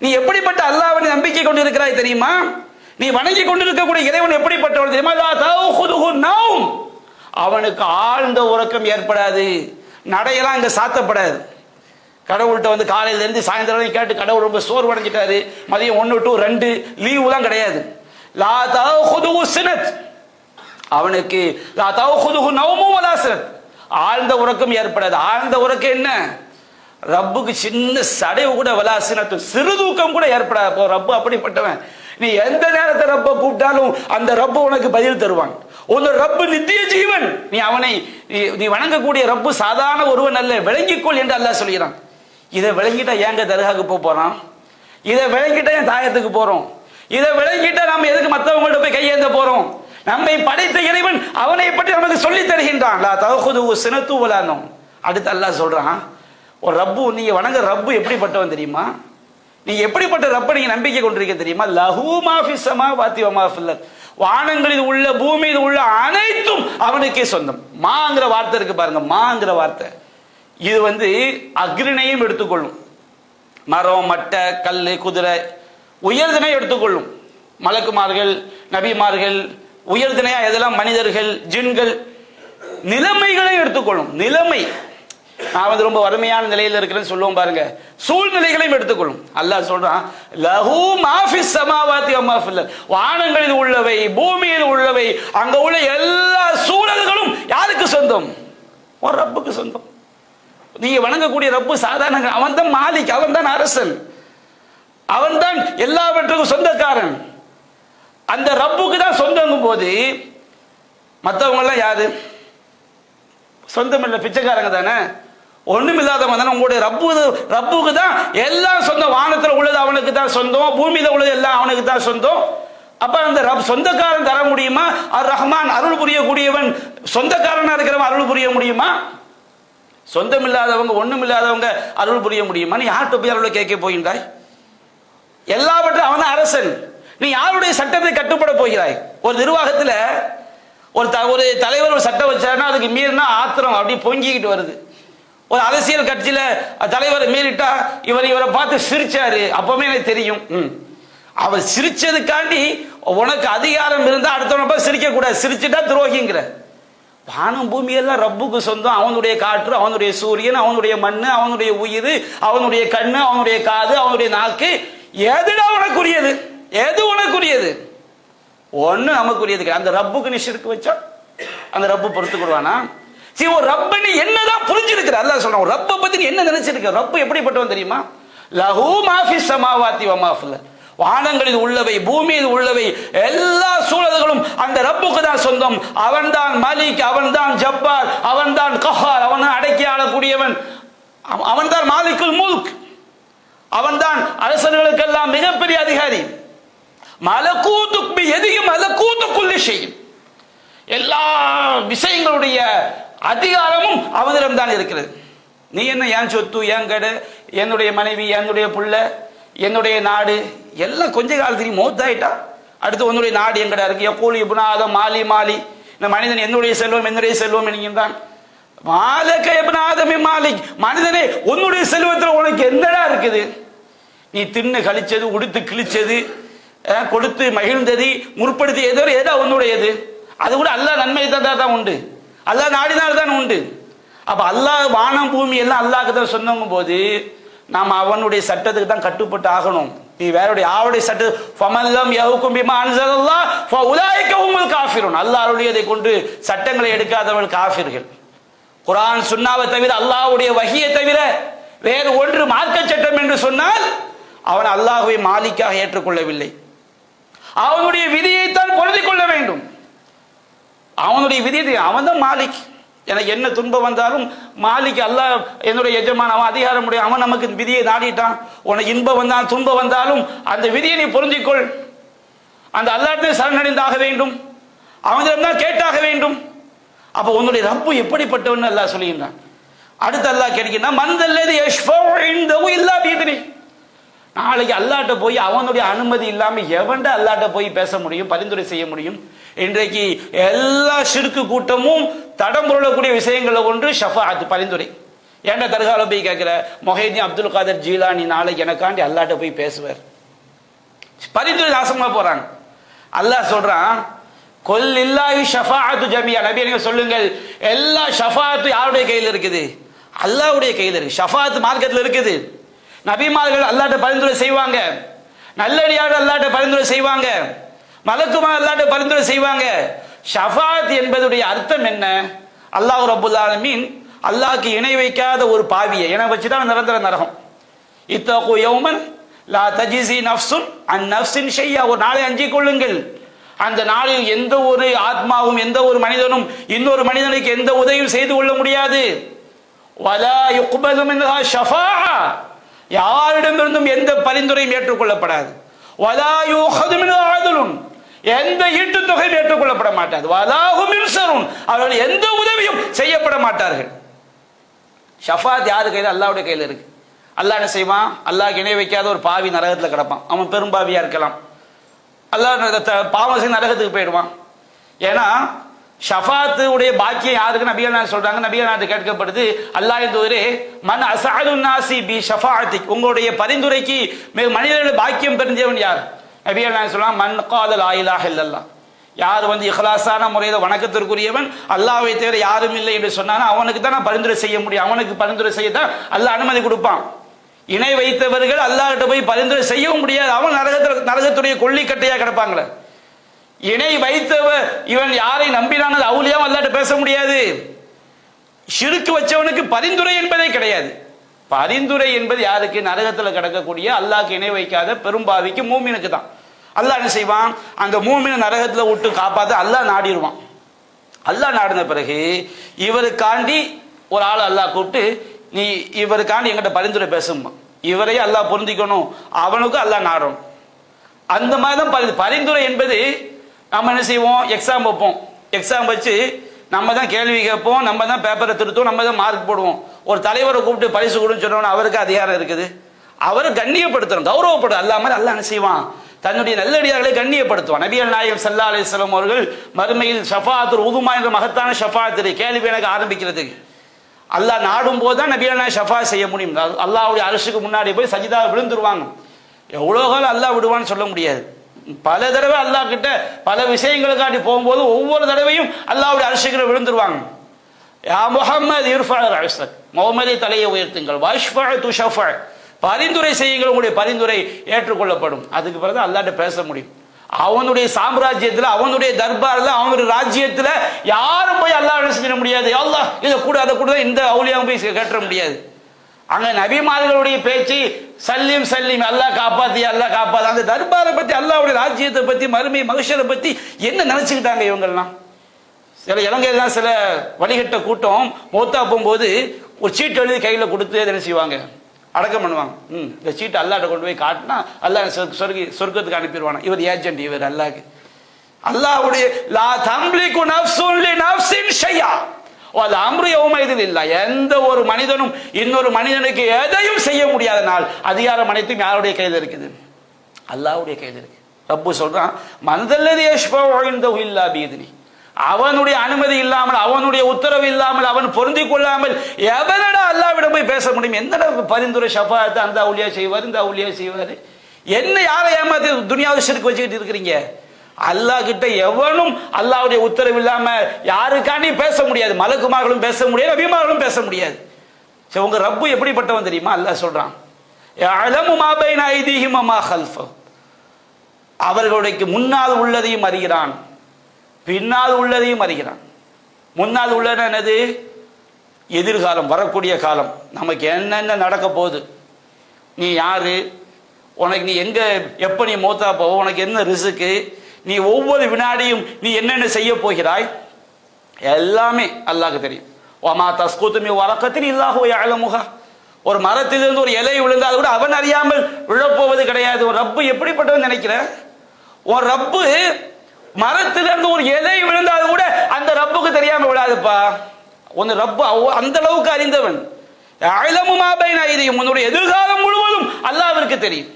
நீ எப்படிப்பட்ட அல்லாஹ்வை நம்பிக்கை கொண்டு இருக்கிறாய் தெரியுமா? நீ வணங்கி கொண்டிருக்கக்கூடிய இறைவன் எப்படிப்பட்டவன் தெரியுமா? லா தஅஹுதுஹு நௌம், அவனுக்கு ஆழ்ந்த உறக்கம் ஏற்படாது, நடையெல்லாம் இங்க சாத்தப்படாது. கடவுள்கிட்ட காலையில இருந்து சாயந்தரம் கேட்டு கடவுள் ரொம்ப சோர்வடைஞ்சிட்டாரு, மதியம் 1 to 2 லீவுலாம் கிடையாது. லா தஅஹுதுஹு சினத், அவனுக்கு லா தஅஹுதுஹு நௌமு வலா சினத், ஆழ்ந்த உறக்கம் ஏற்படாது. ஆழ்ந்த உறக்கம் என்ன? ரப்புக்கு சின்ன சடைவு கூட வலா சினத்து, சிறு தூக்கம் கூட ஏற்படாது. ரப்பு அப்படிப்பட்டவன். நீ எந்த நேரத்தை ரப்ப கூப்பிட்டாலும் அந்த ரப்பு உனக்கு பதில் தருவான். உன் ரப்பு நித்திய ஜீவன், நீ அவனை நீ வணங்கக்கூடிய ரப்பு சாதாரண ஒருவன் அல்ல, விளங்கிக்கொள் என்று அல்லாஹ் சொல்கிறான். இதை விளங்கிட்டா ஏங்க தர்காவுக்கு போறான்? இதை விளங்கிட்டா என் தாயத்துக்கு போறோம்? இதை விளங்கிட்டா நம்ம எதுக்கு மற்றவங்கள்ட்ட போய் கையேந்த போறோம்? நம்மை படைத்த இறைவன் அவனை பற்றி நமக்கு சொல்லி தருகின்றான். அடுத்து அல்லாஹ் சொல்றான், ஒரு ரப்பு, நீங்க வணங்க ரப்பு எப்படிப்பட்டவன் தெரியுமா? நீங்க எப்படிப்பட்ட ரப்ப நீங்க நம்பிக்கை கொண்டிருக்க தெரியுமா? லஹு மா ஃபிஸ் ஸமாவாதி வ மா ஃபில் அர்த், வானங்களில் உள்ள பூமியில் உள்ள அனைத்தும் அவனுக்கே சொந்தம். மாங்கிற வார்த்தை இருக்கு பாருங்க, மாங்கிற வார்த்தை இது அக்னியையும் எடுத்துக்கொள்ளும், மரம், மட்டை, கல், குதிரை, உயர்தினை எடுத்துக்கொள்ளும். மலக்குமார்கள், நபிமார்கள், உயர்தினையா எதெல்லாம் மனிதர்கள், ஜின்கள், நிலைமைகளை எடுத்துக்கொள்ளும். நிலைமை, நான் ரொம்ப வறுமையான நிலையில் இருக்கிறேன்னு சொல்லுவோம் பாருங்க, சூழ்நிலைகளையும் எடுத்துக்கொள்ளும். அல்லாஹ் சொல்றான், லஹு மா ஃபிஸ் ஸமாவாதி வ மா ஃபில் அர்த், வானங்களில் உள்ளவை பூமியில் உள்ளவை அங்க உள்ள எல்லா சூழல்களும் யாருக்கு சொந்தம்? ஒரு ரப்புக்கு சொந்தம். நீங்க வணங்கக்கூடிய ரப்பு சாதாரண, அவன் தான் மாலிக், அவன் தான் அரசன், அவன் தான் எல்லாவற்றுக்கும் சொந்தக்காரன். அந்த ரப்புக்கு தான் சொந்தங்கும் போது மற்றவங்க எல்லாம் யாரு? சொந்தம் இல்லை, பிச்சைக்காரங்க தானே, ஒண்ணும் இல்லாதவங்க தானே. உங்களுடைய ரப்புக்கு தான் எல்லாம் சொந்தம். வானத்தில் உள்ளது அவனுக்கு தான் சொந்தம், பூமியில உள்ளது எல்லாம் அவனுக்கு தான் சொந்தம். அப்ப அந்த சொந்தக்காரன் தர முடியுமா? அர் ரஹ்மான், அருள் புரியக்கூடியவன், சொந்தக்காரனா இருக்கிறவன் அருள் புரிய முடியுமா? சொந்தம் இல்லாதவங்க, ஒண்ணும் இல்லாதவங்க அருள் புரிய முடியுமா? நீ யார்கிட்ட போய் அருளை கேட்க போகின்றாய்? எல்லாவற்றும் அவன் அரசன். நீ யாருடைய சட்டத்தை கட்டுப்பட போகிறாய்? ஒரு நிர்வாகத்தில் ஒரு தலைவர் ஒரு சட்டம் வச்சாருன்னா அதுக்கு மீறினா ஆத்திரம் அப்படி பொங்கிக்கிட்டு வருது. ஒரு அரசியல் கட்சியில தலைவர் மீறிட்டா இவரை பார்த்து சிரிச்சாரு, அப்பவுமே எனக்கு தெரியும், அவர் சிரிச்சதுக்காண்டி உனக்கு அதிகாரம் இருந்தா அடுத்தவனை சிரிக்க கூடாது, சிரிச்சுட்டா துரோகிங்கிற. வானம் பூமி எல்லாம் ரப்புக்கு சொந்தம். அவனுடைய காற்று, அவனுடைய சூரியன், அவனுடைய மண்ணு, அவனுடைய உயிர், அவனுடைய கண்ணு, அவனுடைய காது, அவனுடைய நாக்கு, எதுடா உனக்குரியது? எது உனக்குரியது? ஒண்ணு நமக்குரியது. அந்த ரப்புக்கு நீ ஷிர்க் வச்சா அந்த ரப்பு பொறுத்து கொள்வானா? சரி, ஒரு ரப்ப நீ என்னதான் புரிஞ்சிருக்கிற? அல்லாஹ் சொல்றான், ஒரு ரப்ப பத்தி நீ என்ன நினைச்சிருக்க? ரப்பு எப்படிப்பட்டவன் தெரியுமா? லஹு மா ஃபிஸ் ஸமாவாதி வ மா ஃபில் அர்த், வானங்களில் உள்ளவை பூமியில் உள்ளவை எல்லா சூழல்களும் அந்த ரப்புக்கு தான் சொந்தம். அவன்தான் மலிக், அவன்தான் ஜப்பார், அவன்தான் கஹார், அவன் அடக்கி ஆளக்கூடியவன், அவன்தான் மாலிக்குல் முல்க், அவன்தான் அரசர்களுக்கெல்லாம் மிகப்பெரிய அதிகாரி. மலக்கூத்துக் பியதிஹி மலக்கூத்து குல்லி ஷைஇன், எல்லா விஷயங்களுடைய அதிகாரமும் அவனிடம் தான் இருக்கிறது. நீ என்ன, என் சொத்து, என் கடை, என்னுடைய மனைவி, என்னுடைய புள்ள, என்னுடைய நாடு எல்லாம் கொஞ்ச காலத்துக்கு மௌத்தாயிட்டா அடுத்து உன்னுடைய நாடு எங்கடா இருக்கு? யகூல் இப்னு ஆதம் மாலி மாலி, இந்த மனிதன் என்னுடைய செல்வம் என்னுடைய செல்வம் என்கின்றான். மாலக இப்னு ஆதமி மாலிக், மனிதனே உன்னுடைய செல்வத்தில் உனக்கு என்னடா இருக்குது? நீ தின்னு கழிச்சது, உடுத்து கிழிச்சது, கொடுத்து மகிழ்ந்தது, முற்படுத்தி ஏதோ உன்னுடையது. அது கூட அல்லாஹ் நன்மை தந்தா தான் உண்டு, அல்லாஹ் நாடினால் தான் உண்டு. அப்ப அல்லாஹ் வானம் பூமி எல்லாம் அல்லாஹ்க்கு தான் சொன்னங்கும் போது நாம் அவனுடைய சட்டத்துக்கு தான் கட்டுப்பட்டு ஆகணும். நீ வேறுடைய ஆவுடைய சட்ட ஃபமல்லம் யஹ்கும் பிமா அன்ஸலல்லாஹ் ஃபஉலாயிக ஹுமுல் காஃபிரூன், அல்லாஹ்வுடையதை கொண்டு சட்டங்களை எடுக்காதவர்கள் காஃபிர்கள். குர்ஆன் சுன்னாவை தவிர, அல்லாஹ்வுடைய வஹியை தவிர வேறு ஒன்று மார்க்க சட்டம் என்று சொன்னால் அவன் அல்லாஹ்வை மாலிக்காக ஏற்றுக்கொள்ளவில்லை. அவனுடைய விதியைத்தான் பொருந்திக் கொள்ள வேண்டும். அவனுடைய விதியை, அவன் தான் மாலிக். எனக்கு என்ன துன்பம் வந்தாலும் மாலிக் அல்லாஹ் என்னுடைய எஜமான், அவன் அதிகாரம் உடைய, அவன் நமக்கு விதியை நாடிட்டான். உனக்கு இன்பம் வந்தாலும் துன்பம் வந்தாலும் அந்த விதியை நீ பொருந்திக்கொள். அந்த அல்லாஹ்வை சரணடைந்தாக வேண்டும், அவனிடம் தான் கேட்டாக வேண்டும். அப்ப உன்னுடைய ரப்பு எப்படிப்பட்டவன் அல்லாஹ் சொல்லுகின்றான். அடுத்து அல்லாஹ் கேட்கின்றான், மன்தல்லதி யஷ்ஃபஉ இன்தஹு இல்லா பிஇذنஹி, நாளைக்கு அல்லாஹ்ட்ட போய் அவனுடைய அனுமதி இல்லாம எவன்டா அல்லாஹ்ட்ட போய் பேச முடியும், பரிந்துரை செய்ய முடியும்? இன்றைக்கு எல்லா ஷிர்க்கு கூட்டமும் தடம் புரளக்கூடிய விஷயங்களை ஒன்று ஷஃபாஅத், பரிந்துரை. ஏன்டா தர்கால போய் கேட்கிற? மொஹிதீன் அப்துல் காதர் ஜீலானி நாளைக்கு எனக்காண்டி அல்லாஹ்ட்ட போய் பேசுவார், பரிந்துரை நாசமா போறாங்க. அல்லாஹ் சொல்றான், கொல் இல்லாஹி ஷஃபாஅத்து ஜமீஆ, நபி நீங்க சொல்லுங்கள், எல்லா ஷஃபாஅத்து யாருடைய கையில் இருக்குது? அல்லாஹ்வுடைய கையில் இருக்கு. ஷஃபாஅத் மார்க்கத்தில் இருக்குது. நபிமார்கள் அல்லாஹ்ட்ட பரிந்துரை செய்வாங்க, நல்லடியார்கள் அல்லாஹ்ட்ட பரிந்துரை செய்வாங்க, மலக்குமார் அல்லாஹ்ட்ட பரிந்துரை செய்வாங்க. ஷஃபாஅத் என்பதுடைய அர்த்தம் என்ன? அல்லாஹ் ரப்புல் ஆலமீன் அல்லாஹ்க்கு இணை வைக்காத ஒரு பாவியை இணை வச்சுதான் நிரந்தர நரகம். இத்தகு யௌமன் லா தஜிஸி நஃப்ஸுன் அன் நஃப்ஸின் ஷையா, ஒரு நாளை அஞ்சிக் கொள்ளுங்கள், அந்த நாளில் எந்த ஒரு ஆத்மாவும் எந்த ஒரு மனிதனும் இன்னொரு மனிதனுக்கு எந்த உதவியும் செய்து கொள்ள முடியாது. வலா யுக்பது மின்ஹா ஷஃபாஅ, யாரிடமிருந்தும் எந்த பரிந்துரையும் ஏற்றுக்கொள்ளப்படாது. வலா யூஹது மின்ஹா அத்லுன், எந்த ஈட்டு தொகையும் ஏற்றுக்கொள்ளப்பட மாட்டாது. வலா ஹும் யுன்சருன், அவர்கள் எந்த உதவியும் செய்யப்பட மாட்டார்கள். ஷஃபாத் யாரு கையில்? அல்லாஹ்வுடைய கையில் இருக்கு. அல்லாஹ் என்ன செய்வான்? அல்லாஹ்க்கு இணை வைக்காத ஒரு பாவி நரகத்தில் கிடப்பான். அவன் பெரும்பாவியா இருக்கலாம், அல்லாஹ் பாவம் செய்து நரகத்துக்கு போயிடுவான். ஏன்னா ஷஃபாத்து உடைய பாக்கியம் யாருக்கு நபிகள் நாயகம் சொல்றாங்க. நபிகள் நாயகம் கேட்கப்படுது, அல்லாஹ்வின் தூதரே, மன் அஸஅதுன் நாஸி பி ஷஃபாஅத்திக், உங்களுடைய பரிந்துரைக்கு மனிதர்களுடைய பாக்கியம் பெறுஞ்சவன் யார்? நபிகள் நாயகம் சொல்றாங்க, மன் கால லா இலாஹ இல்லல்லாஹ், யார் இஹ்லாஸான முறையில் வணக்கத்திற்குரியவன், அல்லாஹ்வை தவிர யாரும் இல்லை என்று சொன்னானோ அவனுக்கு தான் நான் பரிந்துரை செய்ய முடியும். அவனுக்கு பரிந்துரை செய்ய தான் அல்லாஹ் அனுமதி கொடுப்பான். இணை வைத்தவர்கள் அல்லாஹ்கிட்ட போய் பரிந்துரை செய்யவும் முடியாது. அவன் நரகத்துடைய கொள்ளிக்கட்டையா கிடப்பாங்களே. இணை வைத்தவர் இவன் யாரை நம்பினானது அவுலியாவும் அல்லாஹ்ட்ட பேச முடியாது. ஷிர்க் வச்சவனுக்கு பரிந்துரை என்பதே கிடையாது. பரிந்துரை என்பது யாருக்கு? நரகத்தில் கிடக்கக்கூடிய அல்லாஹ்க்கு இணை வைக்காத பெரும்பாவிக்கு மூமினுக்கு தான். அல்லாஹ் என்ன செய்வான்? அந்த மூமினை நரகத்தில் விட்டு காப்பாற்ற அல்லாஹ் நாடிடுவான். அல்லாஹ் நாடின பிறகு இவருக்காண்டி ஒரு ஆள் அல்லாஹ் கூப்பிட்டு, நீ இவருக்காண்டி எங்கிட்ட பரிந்துரை பேசுமா, இவரையும் அல்லாஹ் பொருந்திக்கணும், அவனுக்கும் அல்லாஹ் நாடணும். அந்த மாதிரி தான் பரிந்துரை என்பது. நம்ம என்ன செய்வோம்? எக்ஸாம் வைப்போம். எக்ஸாம் வச்சு நம்ம தான் கேள்வி கேட்போம், நம்ம தான் பேப்பரை திருத்துவோம், நம்ம தான் மார்க் போடுவோம். ஒரு தலைவரை கூப்பிட்டு பரிசு கொடுன்னு சொன்னோன்னு அவருக்கு அதிகாரம் இருக்குது. அவரை கண்ணியப்படுத்தணும், கௌரவப்படும். அல்லாஹ் மாதிரி அல்லாஹ் என்ன செய்வான்? தன்னுடைய நல்லடியார்களை கண்ணியப்படுத்துவான். நபிகள் நாயகம் ஸல்லல்லாஹு அலைஹி வஸல்லம் அவர்கள் மறுமையில் ஷஃபாஅத்துல் உதுமா என்ற மகத்தான ஷஃபாஅத்தை கேள்வி எனக்கு ஆரம்பிக்கிறதுக்கு அல்லாஹ் நாடும் போது தான் நபிகள் நாயகம் ஷஃபா செய்ய முடியும். அல்லாஹ்வுடைய அர்ஷுக்கு முன்னாடி போய் சஜிதா விழுந்துருவாங்க. எவ்வளோ காலம் அல்லாஹ் விடுவான்னு சொல்ல முடியாது. பல தடவை அல்லாஹ் கிட்ட பல விஷயங்களுக்காண்டி போகும்போது ஒவ்வொரு தடவையும் அல்லாஹ்வுடைய அர்ஷுக்கு விழுந்துருவாங்க. யா முஹம்மது இர்ஃபா ரஅஸக், முஹம்மதே தலையை உயர்த்துங்கள். வஷ்ஃபஅ துஷஃபஅ, பரிந்துரை செய்யுங்கள், உங்களுடைய பரிந்துரை ஏற்றுக்கொள்ளப்படும். அதுக்கு பிறகு அல்லாஹ்ட்ட பேச முடியும். அவனுடைய சாம்ராஜ்யத்தில், அவனுடைய தர்பார்ல, அவனுடைய ராஜ்யத்தில் யாரும் போய் அல்லாஹ் செஞ்சிட முடியாது. அல்லாஹ் இதை கூட அதை கூட இந்த அவுலியாவும் போய் கேட்ட முடியாது. அங்க நபிமார்களுடைய பேச்சு சல்லிம் சல்லிம், அல்லாஹ் காப்பாத்தி அல்லாஹ் காப்பாத்து. அந்த தர்பாரை பத்தி, அல்லாஹ்வுடைய ராஜ்யத்தை பத்தி, மறுமை மகஷரை பத்தி என்ன நினைச்சுக்கிட்டாங்க இவங்கெல்லாம்? சில இலங்கையெல்லாம் சில வழிகட்ட கூட்டம் மௌத்தா போகும்போது ஒரு சீட்டு எழுதி கையில கொடுத்து என்ன செய்வாங்க? அடக்கம் பண்ணுவாங்க. இந்த சீட்டை அல்லாஹ்ட்ட கொண்டு போய் காட்டினா அல்லாஹ் சொர்க்கத்துக்கு அனுப்பிடுவாங்க. இவர் ஏஜென்ட், இவர் அல்லாஹ்க்கு. அல்லாஹ்வுடைய லா தம்லிகு நஃப்ஸுன் லி நஃப்ஸின் ஷையா வல் அம்ரு யௌமைதின் இல்லா, எந்த ஒரு மனிதனும் இன்னொரு மனிதனுக்கு எதையும் செய்ய முடியாத நாள். அதிகாரம் அனைத்தும் யாருடைய கையில் இருக்குது? அல்லாஹ்வுடைய கையில் இருக்கு. ரப்பு சொல்றான், மன்தல்லதி யஷ்ஃபஉ இன்தஹு இல்லா பிஇذنி, அவனுடைய அனுமதி இல்லாமல், அவனுடைய உத்தரவு இல்லாமல், அவன் பொருந்தி கொள்ளாமல் எவனடா அல்லாஹ்விடம் போய் பேச முடியும்? எந்த பரிந்துரை ஷஃபாஅத் அந்த அவுலியா செய்வார், இந்த அவுலியா செய்வார்? என்ன யாரை ஏமாத்தி துனியாவை ஷிர்க் வச்சுக்கிட்டு இருக்கிறீங்க? அல்லாஹ் கிட்ட எவனும் அல்லாஹ்வுடைய உத்தரவு இல்லாம யாருக்காண்டி பேச முடியாது. மலக்குமார்களும் பேச முடியாது, நபிமார்களும் பேச முடியாது. சரி, உங்க ரப்பு எப்படிப்பட்டவன் தெரியுமா? அல்லாஹ் சொல்றான், யஅலமு மா பைன ஐதீஹிம் வ மா கல்ஃபஹும், அவர்களுடைய முன்னால் உள்ளதையும் அறிகிறான், பின்னால் உள்ளதையும் அறிகிறான். முன்னால் உள்ளது என்னது? எதிர்காலம், வரக்கூடிய காலம், நமக்கு என்னென்ன நடக்க போகுது, நீ யாரு, உனக்கு நீ எங்க எப்ப நீ மௌத்தா போவ, உனக்கு என்ன ரிஸ்க்கு, நீ ஒவ்வொரு வினாடியும் நீ என்னென்ன செய்ய போகிறாய், எல்லாமே அல்லாஹ்க்கு தெரியும். வமா தஸ்குது மின் வரகத்தின் இல்லாஹு யஅலமுஹா, ஒரு மரத்திலிருந்து ஒரு இலை விழுந்தால் கூட அவன் அறியாமல் விழப்போவது கிடையாது. ஒரு ரப்பு எப்படிப்பட்டவன் நினைக்கிற? ஒரு ரப்பு மரத்திலிருந்து ஒரு இலை விழுந்தால் கூட அந்த ரப்புக்கு தெரியாம விடாதுப்பா. ஒன்னு ரப்பு அந்த அளவுக்கு அறிந்தவன். யஅலமு மா பைன ஐதீஹிம், உன்னுடைய எதிர்காலம் முழுவதும் அல்லாஹ்விற்கு தெரியும்.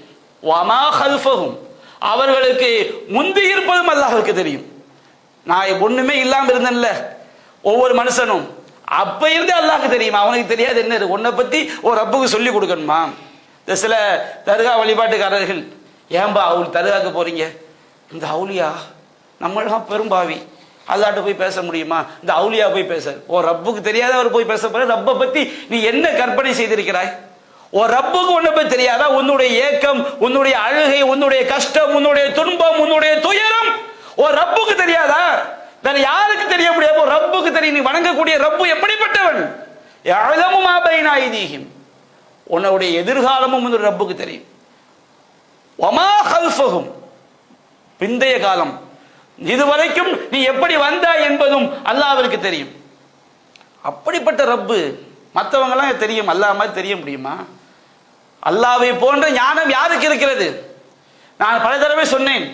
வமா கல்ஃபஹும், அவர்களுக்கு முந்தி இருப்பதும் அல்லாஹ்வுக்கு தெரியும். நான் ஒண்ணுமே இல்லாம இருந்தேன்ல, ஒவ்வொரு மனுஷனும் அப்ப இருந்து அல்லாஹ்க்கு தெரியுமா? அவனுக்கு தெரியாது என்ன இருக்கு? உன்னை பத்தி ஒரு ரப்புக்கு சொல்லி கொடுக்கணுமா? இந்த சில தர்கா வழிபாட்டுக்காரர்கள், ஏன்பா அவள் தர்காக்கு போறீங்க? இந்த அவுலியா நம்மளாம் பெரும்பாவி, அல்லாஹ்ட்ட போய் பேச முடியுமா? இந்த அவுலியா போய் பேச, ஓ ரப்புக்கு தெரியாத அவர் போய் பேச போற? ரப்பை பத்தி நீ என்ன கற்பனை செய்திருக்கிறாய்? ஓ ரப்புக்கு உன்னை பத்தி தெரியாதா? உன்னுடைய ஏக்கம், உன்னுடைய அழுகை, உன்னுடைய கஷ்டம், உன்னுடைய துன்பம், உன்னுடைய துயரம் ஓ ரப்புக்கு தெரியாதா? வேற யாருக்கு தெரிய முடியாது? ரப்புக்கு தெரியும். நீ வணங்கக்கூடிய ரப்பு எப்படிப்பட்டவன்? யஅலமு மா பைன ஐதீஹிம், உன்னுடைய எதிர்காலமும் உன்னுடைய ரப்புக்கு தெரியும். வமா கல்ஃபஹும், பிந்தைய காலம், இதுவரைக்கும் நீ எப்படி வந்தாய் என்பதும் அல்லாஹ்விற்கு தெரியும். அப்படிப்பட்ட ரப்பு மற்றவங்களாம் தெரியும், அல்லாஹ் மாதிரி தெரிய முடியுமா? அல்லாஹ்வை போன்ற ஞானம் யாருக்கு இருக்கிறது? நான் பல தடவை சொன்னேன்,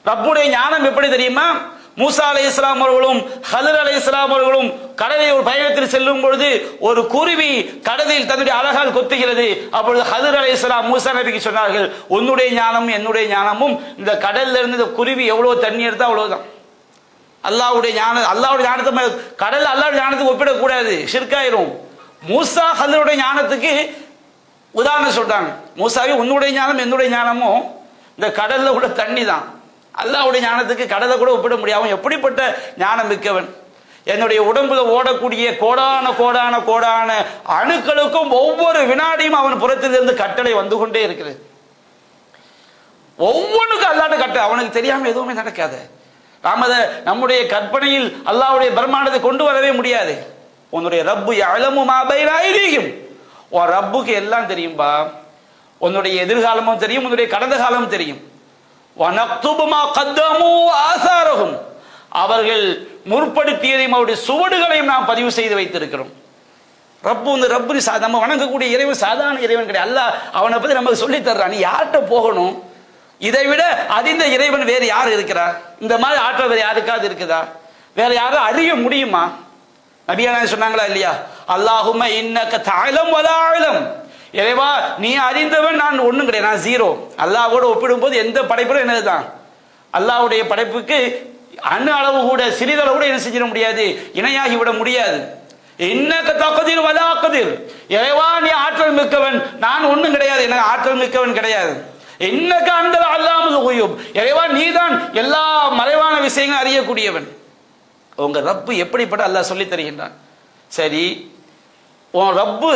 ரப்புடைய ஞானம் எப்படி தெரியுமா? மூசா அலைஹிஸ்ஸலாம் அவர்களும் ஹதர் அலைஹிஸ்ஸலாம் அவர்களும் கடலில் ஒரு பயணத்தில் செல்லும் பொழுது ஒரு குருவி கடலில் தன்னுடைய அழகால் கொத்துகிறது. அப்பொழுது ஹதர் அலைஹிஸ்ஸலாம் மூசா நபிக்கு சொன்னார்கள், உன்னுடைய ஞானமும் என்னுடைய ஞானமும் இந்த கடல்ல இருந்து இந்த குருவி எவ்வளவு தண்ணி எடுத்தா அவ்வளவுதான். அல்லாஹ்வுடைய ஞானத்தை கடல் அல்லாஹ்வுடைய ஞானத்துக்கு ஒப்பிடக்கூடாது, ஷிர்காயிரும். மூசா ஹதருடைய ஞானத்துக்கு உதாரணம் சொல்றாங்க. மூசாவே உன்னுடைய ஞானம் என்னுடைய ஞானமும் இந்த கடல்ல உள்ள தண்ணி தான். அல்லாஹ்வுடைய ஞானத்துக்கு கடலை கூட ஒப்பிட முடியாம எப்படிப்பட்ட ஞானம் மிக்கவன். என்னுடைய உடம்புல ஓடக்கூடிய கோடான கோடான கோடான அணுக்களுக்கும் ஒவ்வொரு வினாடியும் அவன் புறத்திலிருந்து கட்டளை வந்து கொண்டே இருக்கிறது. ஒவ்வொன்றுக்கும் அல்லாஹ்வுடைய கட்டளை, அவனுக்கு தெரியாம எதுவுமே நடக்காது. நாம நம்முடைய கற்பனையில் அல்லாஹ்வுடைய பிரம்மாண்டத்தை கொண்டு வரவே முடியாது. உன்னுடைய ரப்பு யஅலமு மா பைன ஐதீஹிம், உன் ரப்புக்கு எல்லாம் தெரியும்பா. உன்னுடைய எதிர்காலமும் தெரியும், உன்னுடைய கடந்த காலமும் தெரியும். வனக்துபு மா கத்தமு ஆசாரஹும், அவர்கள் முற்படுத்தியதையும் அவருடைய சுவடுகளையும் நாம் பதிவு செய்து வைத்திருக்கிறோம். ரப்பு நம்ம வணங்கக்கூடிய இறைவன் சாதாரண இறைவன் கிடையாது. அல்லாஹ் அவனை பத்தி நமக்கு சொல்லி தர்றான். நீ யார்கிட்ட போகணும்? இதை விட அறிந்த இறைவன் வேறு யார் இருக்கிறார்? இந்த மாதிரி ஆற்றல் வேறு யாருக்காவது இருக்குதா? வேற யாரும் அறிய முடியுமா? நபியா சொன்னாங்களா இல்லையா? அல்லாஹும்ம இன்னக தஅலம் வலா அலம், இறைவா நீ அறிந்தவன், நான் ஒண்ணும் கிடையாது, நான் ஜீரோ. அல்லாஹ்வோடு ஒப்பிடும்போது எந்த படைப்பும் என்னதுதான். அல்லாஹ்வுடைய படைப்புக்கு அணு அளவு கூட சிறிதளவு கூட என்ன செஞ்சிட முடியாது, இணையாகி விட முடியாது. இன்னக தக்தீர் வலா அக்தீர், இறைவா நீ ஆற்றல் மிக்கவன், நான் ஒண்ணும் கிடையாது, எனக்கு ஆற்றல் மிக்கவன் கிடையாது. இன்னக அன்தல் அல்லாமுல் குயூப், இறைவா நீதான் எல்லா மறைவான விஷயங்களும் அறியக்கூடியவன். உங்க ரப்பு எப்படிப்பட்ட அல்லாஹ் சொல்லி தருகின்றான். சரி, உன் ரப்பு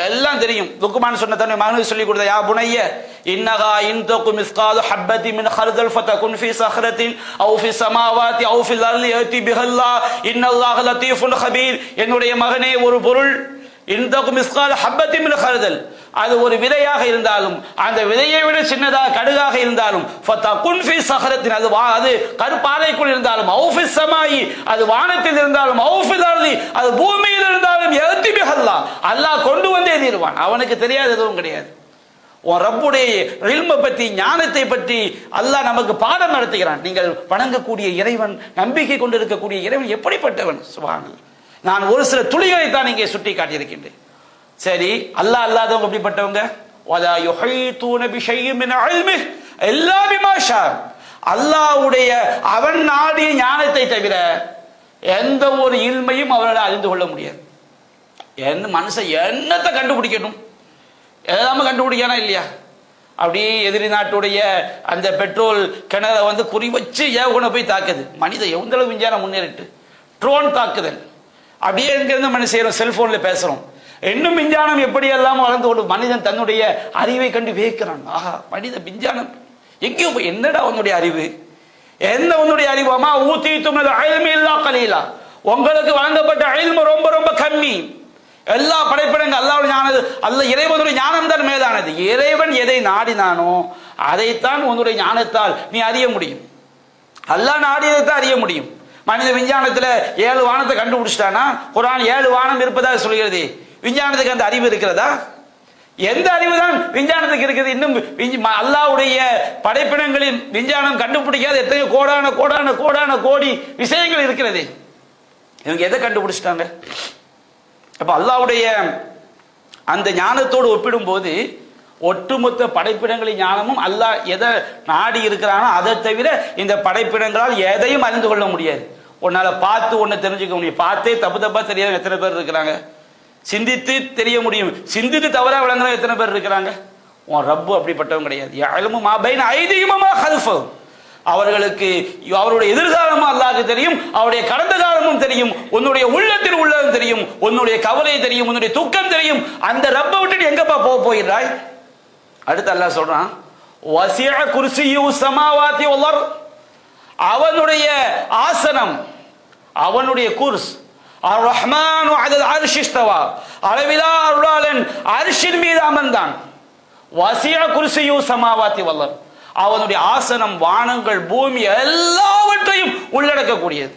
எல்லாம் தெரியும். லுக்மான் சொன்ன தன்னுடைய மகனுக்கு சொல்லி கொடுத்த, யா புனைய இன்னஹா இன் தகு மிஸ்காது ஹப்பதி மின் ஹர்தல் ஃபதகுன் ஃபீ ஸஹ்ரத்தின் அவ் ஃபீ ஸமாவாதி அவ் ஃபில் அர்தி யதி பிஹல்லாஹ் இன்னல்லாஹ லதீஃபுன் கபீர். என்னுடைய மகனே, ஒரு பொருள் இன் தகு மிஸ்காது ஹப்பதி மின் ஹர்தல், அது ஒரு விதையாக இருந்தாலும், அந்த விதையை விட சின்னதாக கடுகாக இருந்தாலும், ஃபதகுன் ஃபீ ஸஹ்ரத்தின், அது கருப்பாலைக்குள் இருந்தாலும், அவ் ஃபீ ஸமாயி, அது வானத்தில் இருந்தாலும், அவ் ஃபில் அர்தி, அது பூமியில் இருந்தாலும், யதி பிஹல்லாஹ், அல்லாஹ் கொண்டு வந்தே தீருவான். அவனுக்கு தெரியாத எதுவும் கிடையாது. உன் ரப்புடைய இல்மை பற்றி, ஞானத்தை பற்றி அல்லாஹ் நமக்கு பாடம் நடத்துகிறான். நீங்கள் வணங்கக்கூடிய இறைவன், நம்பிக்கை கொண்டிருக்கக்கூடிய இறைவன் எப்படிப்பட்டவன். சுப்ஹானல்லாஹ். நான் ஒரு சில துளிகளை தான் இங்கே சுட்டி காட்டியிருக்கின்றேன். சரி, அல்லாஹ் அல்லாதவங்க எப்படிப்பட்டவங்க? வலா யுஹீதூன பிஷைஇன் மின் இல்மிஹி இல்லா பிமா ஷா, அல்லாஹ்வுடைய அவன் நாடிய ஞானத்தை தவிர எந்த ஒரு இல்மையும் அவரால் அறிந்து கொள்ள முடியாது. எந்த மனுஷன் என்னத்தை கண்டுபிடிக்கணும், எல்லாமே கண்டுபிடிக்கானா இல்லையா? அப்படியே எதிரி நாட்டுடைய அந்த பெட்ரோல் கிணறை குறி வச்சு ஏவுகணை போய் தாக்குது. மனித எந்த அளவு விஞ்ஞானம் முன்னேறிட்டு, ட்ரோன் தாக்குதல், அப்படியே எங்கிருந்து மனுஷன் செய்யறோம், செல்போன்ல பேசுறோம். இன்னும் விஞ்ஞானம் எப்படி எல்லாம் வளர்ந்து கொண்டு மனிதன் தன்னுடைய அறிவை கண்டு வியக்கிறான். ஆஹா, மனித விஞ்ஞானம் எங்கேயோ போய், என்னடா உன்னுடைய அறிவு, என்ன உன்னுடைய அறிவாமா? ஊத்தீத்தும் இல்மி இல்லா கலீலா, உங்களுக்கு வழங்கப்பட்ட இல்மு ரொம்ப ரொம்ப கம்மி. எல்லா படைப்பிடங்கள் அல்லாஹ்வுடைய ஞானம், அல்லாஹ் இறைவனுடைய ஞானம் தான் மேலானது. இறைவன் எதை நாடினானோ அதைத்தான் உன்னுடைய ஞானத்தால் நீ அறிய முடியும். அல்லாஹ் நாடியதைத்தான் அறிய முடியும். மனித விஞ்ஞானத்துல 7 வானத்தை கண்டுபிடிச்சிட்டானா, குர்ஆன் 7 வானம் இருப்பதாக சொல்கிறது. விஞ்ஞானத்துக்கு அந்த அறிவு இருக்கிறதா? எந்த அறிவு தான் விஞ்ஞானத்துக்கு இருக்குது? இன்னும் அல்லாஹ்வுடைய படைப்பிடங்களில் விஞ்ஞானம் கண்டுபிடிக்காத எத்தனை கோடான கோடான கோடான கோடி விஷயங்கள் இருக்கிறது. இவங்க எதை கண்டுபிடிச்சிட்டாங்க? அப்ப அல்லாஹ்வுடைய அந்த ஞானத்தோடு ஒப்பிடும் போது ஒட்டுமொத்த படைப்பிடங்களின் ஞானமும் அல்லாஹ் எதை நாடி இருக்கிறானோ அதை தவிர இந்த படைப்பிடங்களால் எதையும் அறிந்து கொள்ள முடியாது. உன்னால பார்த்து ஒன்னு தெரிஞ்சுக்க முடியும். பார்த்தே தப்பு தப்பா தெரியாத எத்தனை பேர் இருக்கிறாங்க? சிந்தித்து தெரிய முடியும், சிந்தித்து தவறா விளங்குற எத்தனை பேர் இருக்கிறாங்க? உன் ரப்பு அப்படிப்பட்டவங்க கிடையாது. யஅலமு மா பைன ஐதீஹிம் வமா கல்ஃபஹும், அவர்களுக்கு அவருடைய எதிர்காலமும் அல்லாஹ்வுக்கு தெரியும், அவருடைய கடந்த காலமும் தெரியும், உன்னுடைய உள்ளத்தில் உள்ளதும் தெரியும், உன்னுடைய கவலை தெரியும், உன்னுடைய துக்கம் தெரியும். அந்த ரப்பை விட்டு எங்கப்பா போகிறாய்? அடுத்து அல்லாஹ் சொல்றான், வசிஅ குர்சியு ஸமாவாதி வல் அர்த், அவனுடைய ஆசனம், அவனுடைய குர்ஸ், அர் ரஹ்மானு அலல் அர்ஷி இஸ்தவா, அளவிலா அருளாளன் அர்ஷின் மீது அமர்ந்தான். வசிஅ குர்சியு ஸமாவாதி வல் அர்த், அவனுடைய ஆசனம் வானங்கள் பூமி எல்லாவற்றை அனைத்தையும் உள்ளடக்கக்கூடியது.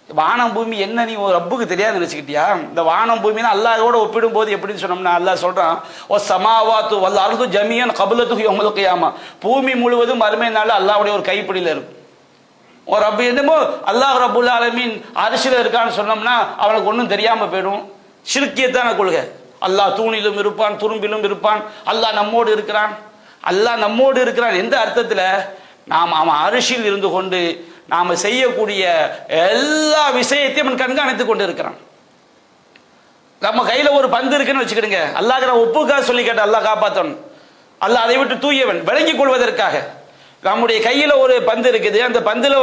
வானம் பூமி என்ன நீ ஒரு ரப்புக்கு தெரியாது நினைச்சுக்கிட்டியா? இந்த வானம் பூமினா அல்லாஹ்வோட ஒப்பிடும் போது எப்படின்னு சொன்னோம்னா, அல்லாஹ் சொல்றான், ஓ சமாவாத்து வல் அர்து ஜமீஅன் கப்லத்துஹு யௌமல் கியாமா, பூமி முழுவதும் மறுமை நாள் அல்லாஹ்வுடைய ஒரு கைப்பிடியில் இருக்கும். ஒரு ரப்பு என்னமோ அல்லாஹ் ரப்புல் ஆலமீன் அரிசில இருக்கான்னு சொன்னோம்னா அவனுக்கு ஒன்றும் தெரியாம போயிடும். ஷிர்கியத்தான கொள்கை. அல்லாஹ் தூணிலும் இருப்பான், துரும்பிலும் இருப்பான், அல்லாஹ் நம்மோடு இருக்கிறான். அல்லாஹ் நம்மோடு இருக்கிறான் எந்த அர்த்தத்தில்? நாம் அவன் அரிசியில் இருந்து கொண்டு நாம செய்யக்கூடிய எல்லா விஷயத்தையும் அவன் கண்காணித்துக் கொண்டு இருக்கிறான். நம்ம கையில ஒரு பந்து இருக்குன்னு வச்சுக்கிடுங்க, அல்லாஹ் ஒப்புக்காக சொல்லி கேட்ட அல்லாஹ் காப்பாற்றணும். அல்லாஹ் அதை விட்டு தூயவன் விளங்கிக் கொள்வதற்காக. நம்முடைய கையில ஒரு பந்து இருக்குது, அந்த பந்துல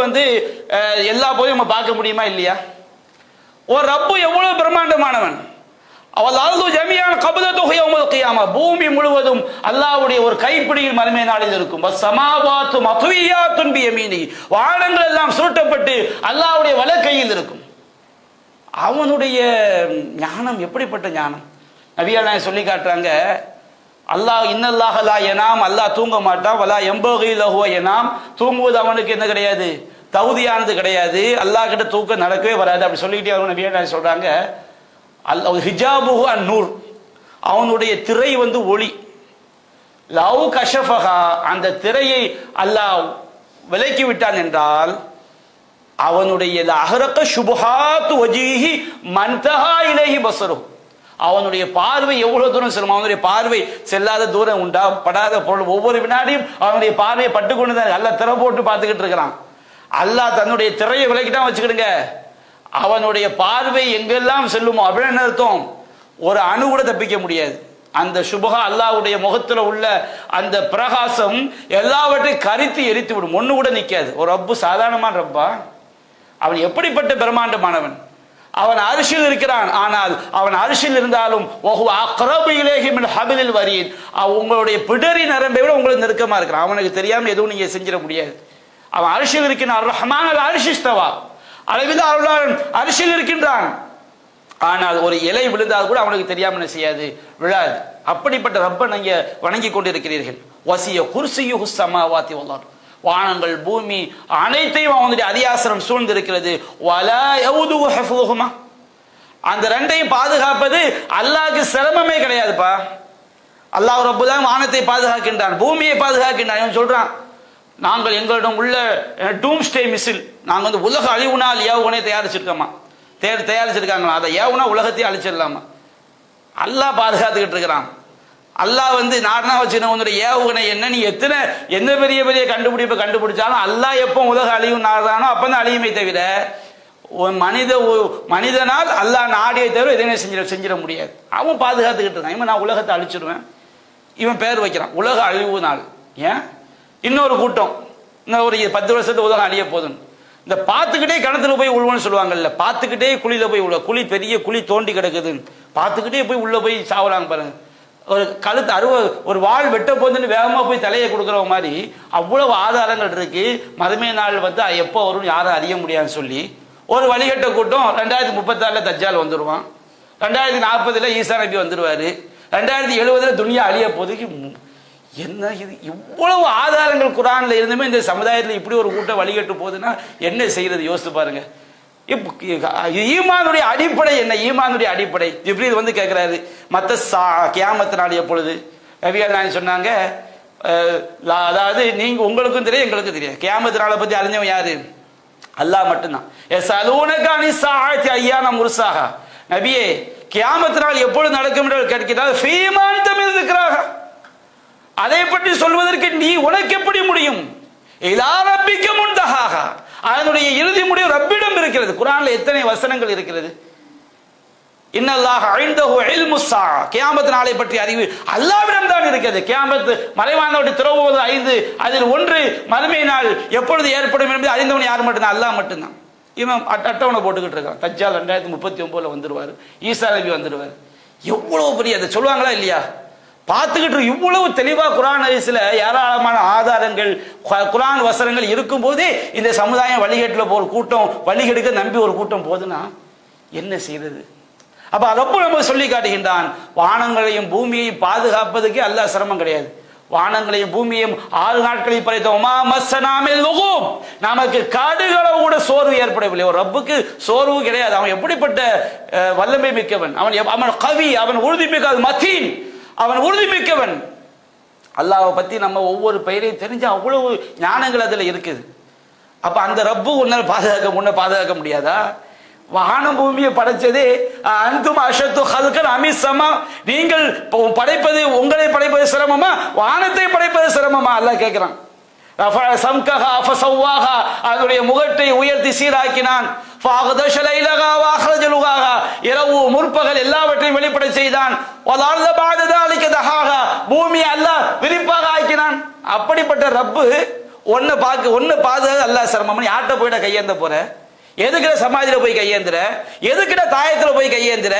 எல்லா போயும் நம்ம பார்க்க முடியுமா இல்லையா? ஒரு ரப்பு எவ்வளவு பிரம்மாண்டமானவன். அவள் அர்து ஜமீஅன் கப்லத்துஹு யௌமல் கியாமா, பூமி முழுவதும் அல்லாஹ்வுடைய ஒரு கைப்பிடியில் மறுமை நாளில் இருக்கும். வஸ்ஸமாவாத்து மத்வியாத்துன் பியமீனி, வானங்கள் எல்லாம் சுருட்டப்பட்டு அல்லாஹ்வுடைய வலக்கையில் இருக்கும். அவனுடைய ஞானம் எப்படிப்பட்ட ஞானம்! நபிகள் நாயகம் சொல்லி காட்டுறாங்க, அல்லாஹ் இன்னல்லாஹ லா யனாம், அல்லாஹ் தூங்க மாட்டான். வலா யம்பகி லஹு யனாம், தூங்குவது அவனுக்கு என்ன கிடையாது, தகுதியானது கிடையாது. அல்லாஹ் கிட்ட தூக்கம் நடக்கவே வராது. அப்படி சொல்லிக்கிட்டே அவங்க நபிகள் நாயகம் சொல்றாங்க, அல்லாஹ் ஹிஜாபுஹு அன்-நூர், அவனுடைய திரை ஒளி. லவ் கஷஃபஹா, அந்த திரையை அல்லாஹ் விலக்கி விட்டான் என்றால் அவனுடைய அஹரக சுபஹாத் வஜீஹி மன்தஹா இலைஹி பஸரு, அவனுடைய பார்வை எவ்வளவு தூரம் செல்லும். அவனுடைய பார்வை செல்லாத தூரம் உண்டா? படாத பொருள் ஒவ்வொரு வினாடியும் அவனுடைய பார்வையை பட்டுக்கொண்டுதான் அல்லாஹ் திரை போட்டு பார்த்துக்கிட்டு இருக்கிறான். அல்லாஹ் தன்னுடைய திரையை விலக்கிட்டான் வச்சுக்கிடுங்க, அவனுடைய பார்வை எங்கெல்லாம் செல்லுமோ அப்படின்னு என்ன அர்த்தம்? ஒரு அணு கூட தப்பிக்க முடியாது. அந்த சுபஹா அல்லாஹ்வுடைய முகத்துல உள்ள அந்த பிரகாசம் எல்லாவற்றையும் கரித்து எரித்து விடும், ஒண்ணு கூட நிக்காது. ஒரு ரப்பு சாதாரணமான ரப்பா? அவன் எப்படிப்பட்ட பிரம்மாண்டமானவன்! அவன் அரிசியில் இருக்கிறான், ஆனால் அவன் அரிசியில் இருந்தாலும் அக்ரபு இலைஹி மின் ஹபிலில் வரீத், உங்களுடைய பிடரி நரம்பை விட உங்களுக்கு நெருக்கமா இருக்கிறான். அவனுக்கு தெரியாம எதுவும் நீங்க செஞ்சிட முடியாது. அவன் அரிசியில் இருக்கிறான். ரஹ்மான் அல் அரிசிஸ்தவா, அளவில் அருளாளன் அரிசியில் இருக்கின்றான். ஆனால் ஒரு இலை விழுந்தால் கூட அவனுக்கு தெரியாம என்ன செய்யாது, விழாது. அப்படிப்பட்ட ரப்பை நீங்க வணங்கி கொண்டிருக்கிறீர்கள். வசிய குர்சியுஹு ஸமாவாதி வல் அர்த், வானங்கள் பூமி அனைத்தையும் அவனுடைய அதிகாசனம் சூழ்ந்திருக்கிறது. வலா யவுதுஹு ஹிஃபுஹுமா, அந்த ரெண்டையும் பாதுகாப்பது அல்லாஹ்க்கு சிரமமே கிடையாதுப்பா. அல்லாஹ் ரப்புல் ஆலமீன் வானத்தை பாதுகாக்கின்றான், பூமியை பாதுகாக்கின்றான். இவன் சொல்றான், நாங்கள் எங்களிடம் உள்ள டூம்ஸ்டே மிசில், நாங்கள் உலக அழிவு நாள் ஏவுகணை தயாரிச்சிருக்காங்களா, அதை ஏவுனா உலகத்தையும் அழிச்சிடலாமா? அல்லாஹ் பாதுகாத்துக்கிட்டு இருக்கிறான். அல்லாஹ் நார்னா வச்சுக்கணும், உன்னுடைய ஏவுகணை என்ன, நீ எந்த பெரிய பெரிய கண்டுபிடிப்பை கண்டுபிடிச்சாலும் அல்லாஹ் எப்போ உலக அழிவு நாடுறானோ அப்பதான் அழியுமே தவிர மனிதனால் அல்லாஹ் நாடியை தவிர எதுவுமே செஞ்சிட முடியாது. அவன் பாதுகாத்துக்கிட்டு இருக்கான். இவன் நான் உலகத்தை அழிச்சிடுவேன், இவன் பேர் வைக்கிறான் உலக அழிவு நாள். ஏன்? இன்னொரு கூட்டம் இன்னும் ஒரு 10 வருஷத்து உலகம் அழிய போதுன்னு இந்த பார்த்துக்கிட்டே கிணத்துல போய் உழுவன்னு சொல்லுவாங்கல்ல, பார்த்துக்கிட்டே குழியில போய் உள்ள, குழி பெரிய குழி தோண்டி கிடக்குதுன்னு பார்த்துக்கிட்டே போய் உள்ள போய் சாவலாங்க பாருங்க. ஒரு கழுத்து ஒரு வாள் வெட்ட போதுன்னு வேகமா போய் தலையை கொடுக்குற மாதிரி அவ்வளவு ஆதாரங்கள் இருக்கு. மறுமை நாள் எப்போ வரும்னு யாரும் அறிய முடியாதுன்னு சொல்லி ஒரு வழிகட்ட கூட்டம் 2036 தஜ்ஜால் வந்துடுவான், 2040 ஈசா நபி வந்துடுவாரு, 2070 துனியா அழிய போதுக்கு. என்ன இது, இவ்வளவு ஆதாரங்கள் குர்ஆன்ல இருந்துமே இந்த சமுதாயத்தில் இப்படி ஒரு கூட்டம் வழிகட்டு போகுதுன்னா என்ன செய்யறது? யோசித்து பாருங்க. ஈமானுடைய அடிப்படை என்ன? ஈமானுடைய அடிப்படை ஜிப்ரீல் கேட்கிறாரு, மத்த கியாமத்து நாள் எப்பொழுது? நபிகள் நாயகம் சொன்னாங்க, அதாவது நீங்க உங்களுக்கும் தெரியும் எங்களுக்கும் தெரியும், கியாமத்து நாளை பத்தி அறிஞ்சவன் யாரு? அல்லாஹ் மட்டும்தான். நபியே, கியாமத்து நாள் எப்பொழுது நடக்கும் என்று கேட்கிறார். அதை பற்றி சொல்வதற்கு உனக்கு எப்படி முடியும்? அதனுடைய இறுதி முடிவு ரப்பிடம் இருக்கிறது. குர்ஆன்ல எத்தனை வசனங்கள் இருக்கிறது? இன்னல்லாஹ இன்தஹு இல்முஸ் ஸாஅ, கியாமத் நாளை பற்றி அறிவு அல்லாஹ்விடம் தான் இருக்கிறது. கியாமத் மறைவானவற்றை திறவுவது 5, அதில் 1 மறுமை நாள் எப்பொழுது ஏற்படும் என்பதை அறிந்தவன் யார் மட்டும்தான்? அல்லாஹ் மட்டும்தான். இவன் அட்டவணை போட்டுக்கிட்டு இருக்கான். தஜ்ஜால் 2039 வந்துருவாரு, ஈசா நபி வந்துருவாரு. எவ்வளவு பெரிய அதை சொல்லுவாங்களா இல்லையா? பார்த்துக்கிட்டு இவ்வளவு தெளிவா குர்ஆன் ஹதீஸ்ல ஏராளமான ஆதாரங்கள் குர்ஆன் வசனங்கள் இருக்கும் போதே இந்த சமுதாயம் வழிகேட்டுல ஒரு கூட்டம் வழிகெடுக்க நம்பி ஒரு கூட்டம் போதுன்னா என்ன செய்யறது? அப்ப ரப்பு நம்ம சொல்லி காட்டுகின்றான், வானங்களையும் பூமியையும் பாதுகாப்பதுக்கே அல்லாஹ் சிரமம் கிடையாது. வானங்களையும் பூமியையும் 6 நாட்களில் படைத்தோம். நமக்கு காடுகளோ கூட சோர்வு ஏற்படவில்லை. ஒரு ரப்புக்கு சோர்வு கிடையாது. அவன் எப்படிப்பட்ட வல்லமை மிக்கவன், அவன் கவி, அவன் உறுதிமிக்க மதீன், அவன் உறுதிமிக்கவன். அல்லாஹ்வை பத்தி நம்ம ஒவ்வொரு பெயரையும் தெரிஞ்ச அவ்வளவு ஞானங்கள் அதுல இருக்குது. அப்ப அந்த ரப்பு உன்னை பாதுகாக்க முடியாதா? வானம் பூமியை படைச்சதே அந்தும் அஷத்து ஹல்கன் அமிசமா, நீங்கள் படைப்பது, உங்களை படைப்பது சிரமமா, வானத்தை படைப்பது சிரமமா? அல்லாஹ் கேட்கிறான். அதனுடைய முகட்டை உயர்த்தி சீராக்கினான். இரவு முற்பகல் எல்லாவற்றையும் வெளிப்பட செய்தான். பூமி அல்லாஹ் விரிப்பாக ஆக்கினான். அப்படிப்பட்ட ரப்பு ஒன்னு பாதுகாக்க அல்லாஹ் சிரமம். யார்கிட்ட போயிட கையேந்த போற? எதுக்குற சமாதியில போய் கையேந்திர? எதுக்குற தாயத்துல போய் கையேந்திர?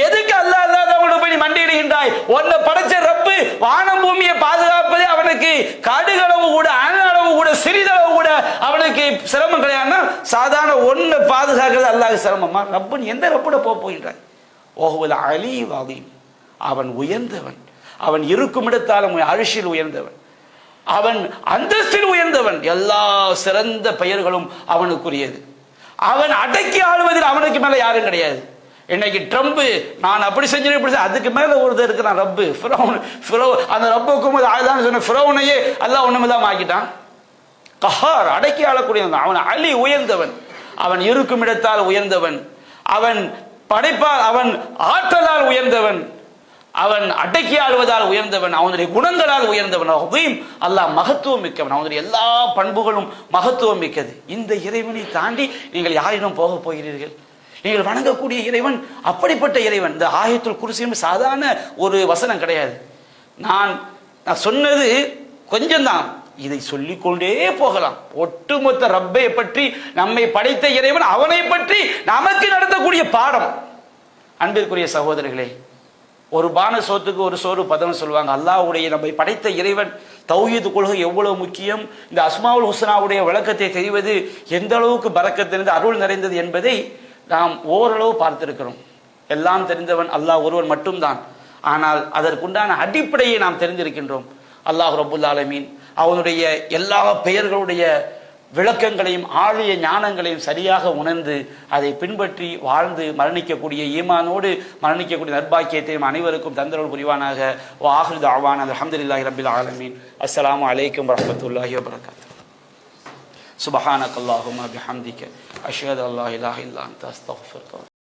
எதுக்கு அல்லாஹ் அல்லாதவங்க போய் மண்டியிடுகின்றாய்? ஒன்ன படைச்ச ரப்பு வானம் பூமியை பாதுகாப்பது அவனுக்கு காடுகளவு கூட, அணளவு கூட, சிறிதளவு கூட அவனுக்கு சிரமம் கிடையாது. சாதாரண ஒன்ன பாதுகாக்கிறது அல்லாஹ் சிரமமா? ரப்பு எந்த ரப்புட போகின்றாய்? ஓஹுவல் அலீம் அதீம், அவன் உயர்ந்தவன். அவன் இருக்கும் இடத்தாலும் அரிசியில் உயர்ந்தவன், அவன் அந்தஸ்தில் உயர்ந்தவன். எல்லா சிறந்த பெயர்களும் அவனுக்குரியது. அவன் அடக்கி ஆளுவதில் அவனுக்கு மேல யாரும் கிடையாது. இன்னைக்கு ட்ரம்ப் நான் அப்படி செஞ்சேன், அதுக்கு மேல ஒருத்தர் இருக்கிறான் ரப்பு. அந்த ரப்புக்கும் ஆயுதான் சொன்ன ஃபிரௌனையே அல்லாஹ் ஒண்ணுமில்லாம ஆக்கிட்டான். கஹார், அடக்கி ஆளக்கூடியவன். அவன் அலி, உயர்ந்தவன். அவன் இருக்கும் இடத்தால் உயர்ந்தவன். அவன் படைப்பால், அவன் ஆற்றலால் உயர்ந்தவன். அவன் அடக்கி ஆளுவதால் உயர்ந்தவன். அவனுடைய குணங்களால் உயர்ந்தவன். அல்லாஹ் மகத்துவம் மிக்கவன். அவனுடைய எல்லா பண்புகளும் மகத்துவம் மிக்கது. இந்த இறைவனை தாண்டி நீங்கள் யாரிடம் போக போகிறீர்கள்? நீங்கள் வணங்கக்கூடிய இறைவன் அப்படிப்பட்ட இறைவன். இந்த ஆயத்துல் குர்சி சாதாரண ஒரு வசனம் கிடையாது. நான் சொன்னது கொஞ்சம்தான், இதை சொல்லிக்கொண்டே போகலாம். ஒட்டுமொத்த ரப்பை பற்றி, நம்மை படைத்த இறைவன், அவனை பற்றி நமக்கு நடத்தக்கூடிய பாடம். அன்பிற்குரிய சகோதரர்களே, ஒரு பான சோத்துக்கு ஒரு சோறு பதம் சொல்லுவாங்க. அல்லாஹ்வுடைய நம்மை படைத்த இறைவன் தௌஹீத் கொள்கை எவ்வளவு முக்கியம், இந்த அஸ்மாவுல் ஹுஸ்னாவுடைய விளக்கத்தை தெரிவது எந்த அளவுக்கு பரக்கத்திலிருந்து அருள் நிறைந்தது என்பதை நாம் ஓரளவு பார்த்திருக்கிறோம். எல்லாம் தெரிந்தவன் அல்லாஹ் ஒருவன் மட்டும்தான். ஆனால் அதற்குண்டான அடிப்படையை நாம் தெரிந்திருக்கின்றோம். அல்லாஹ் ரப்புல் ஆலமீன் அவனுடைய எல்லா பெயர்களுடைய விளக்கங்களையும் ஆழிய ஞானங்களையும் சரியாக உணர்ந்து அதை பின்பற்றி வாழ்ந்து மரணிக்கக்கூடிய ஈமானோடு மரணிக்கக்கூடிய நற்பாக்கியத்தையும் அனைவருக்கும் தந்தருள் புரிவானாக. ஆஹிரு தஅவானா அல்ஹம்துலில்லாஹி ரப்பில் ஆலமீன். அஸ்ஸலாமு அலைக்கும் வரஹ்மத்துல்லாஹி வபரகாத்துஹு. சுப்ஹானக்கல்லாஹும்ம பிஹம்திக அஷ்ஹது அல்லா இலாஹா இல்லா அன்த அஸ்தக்ஃபிருக.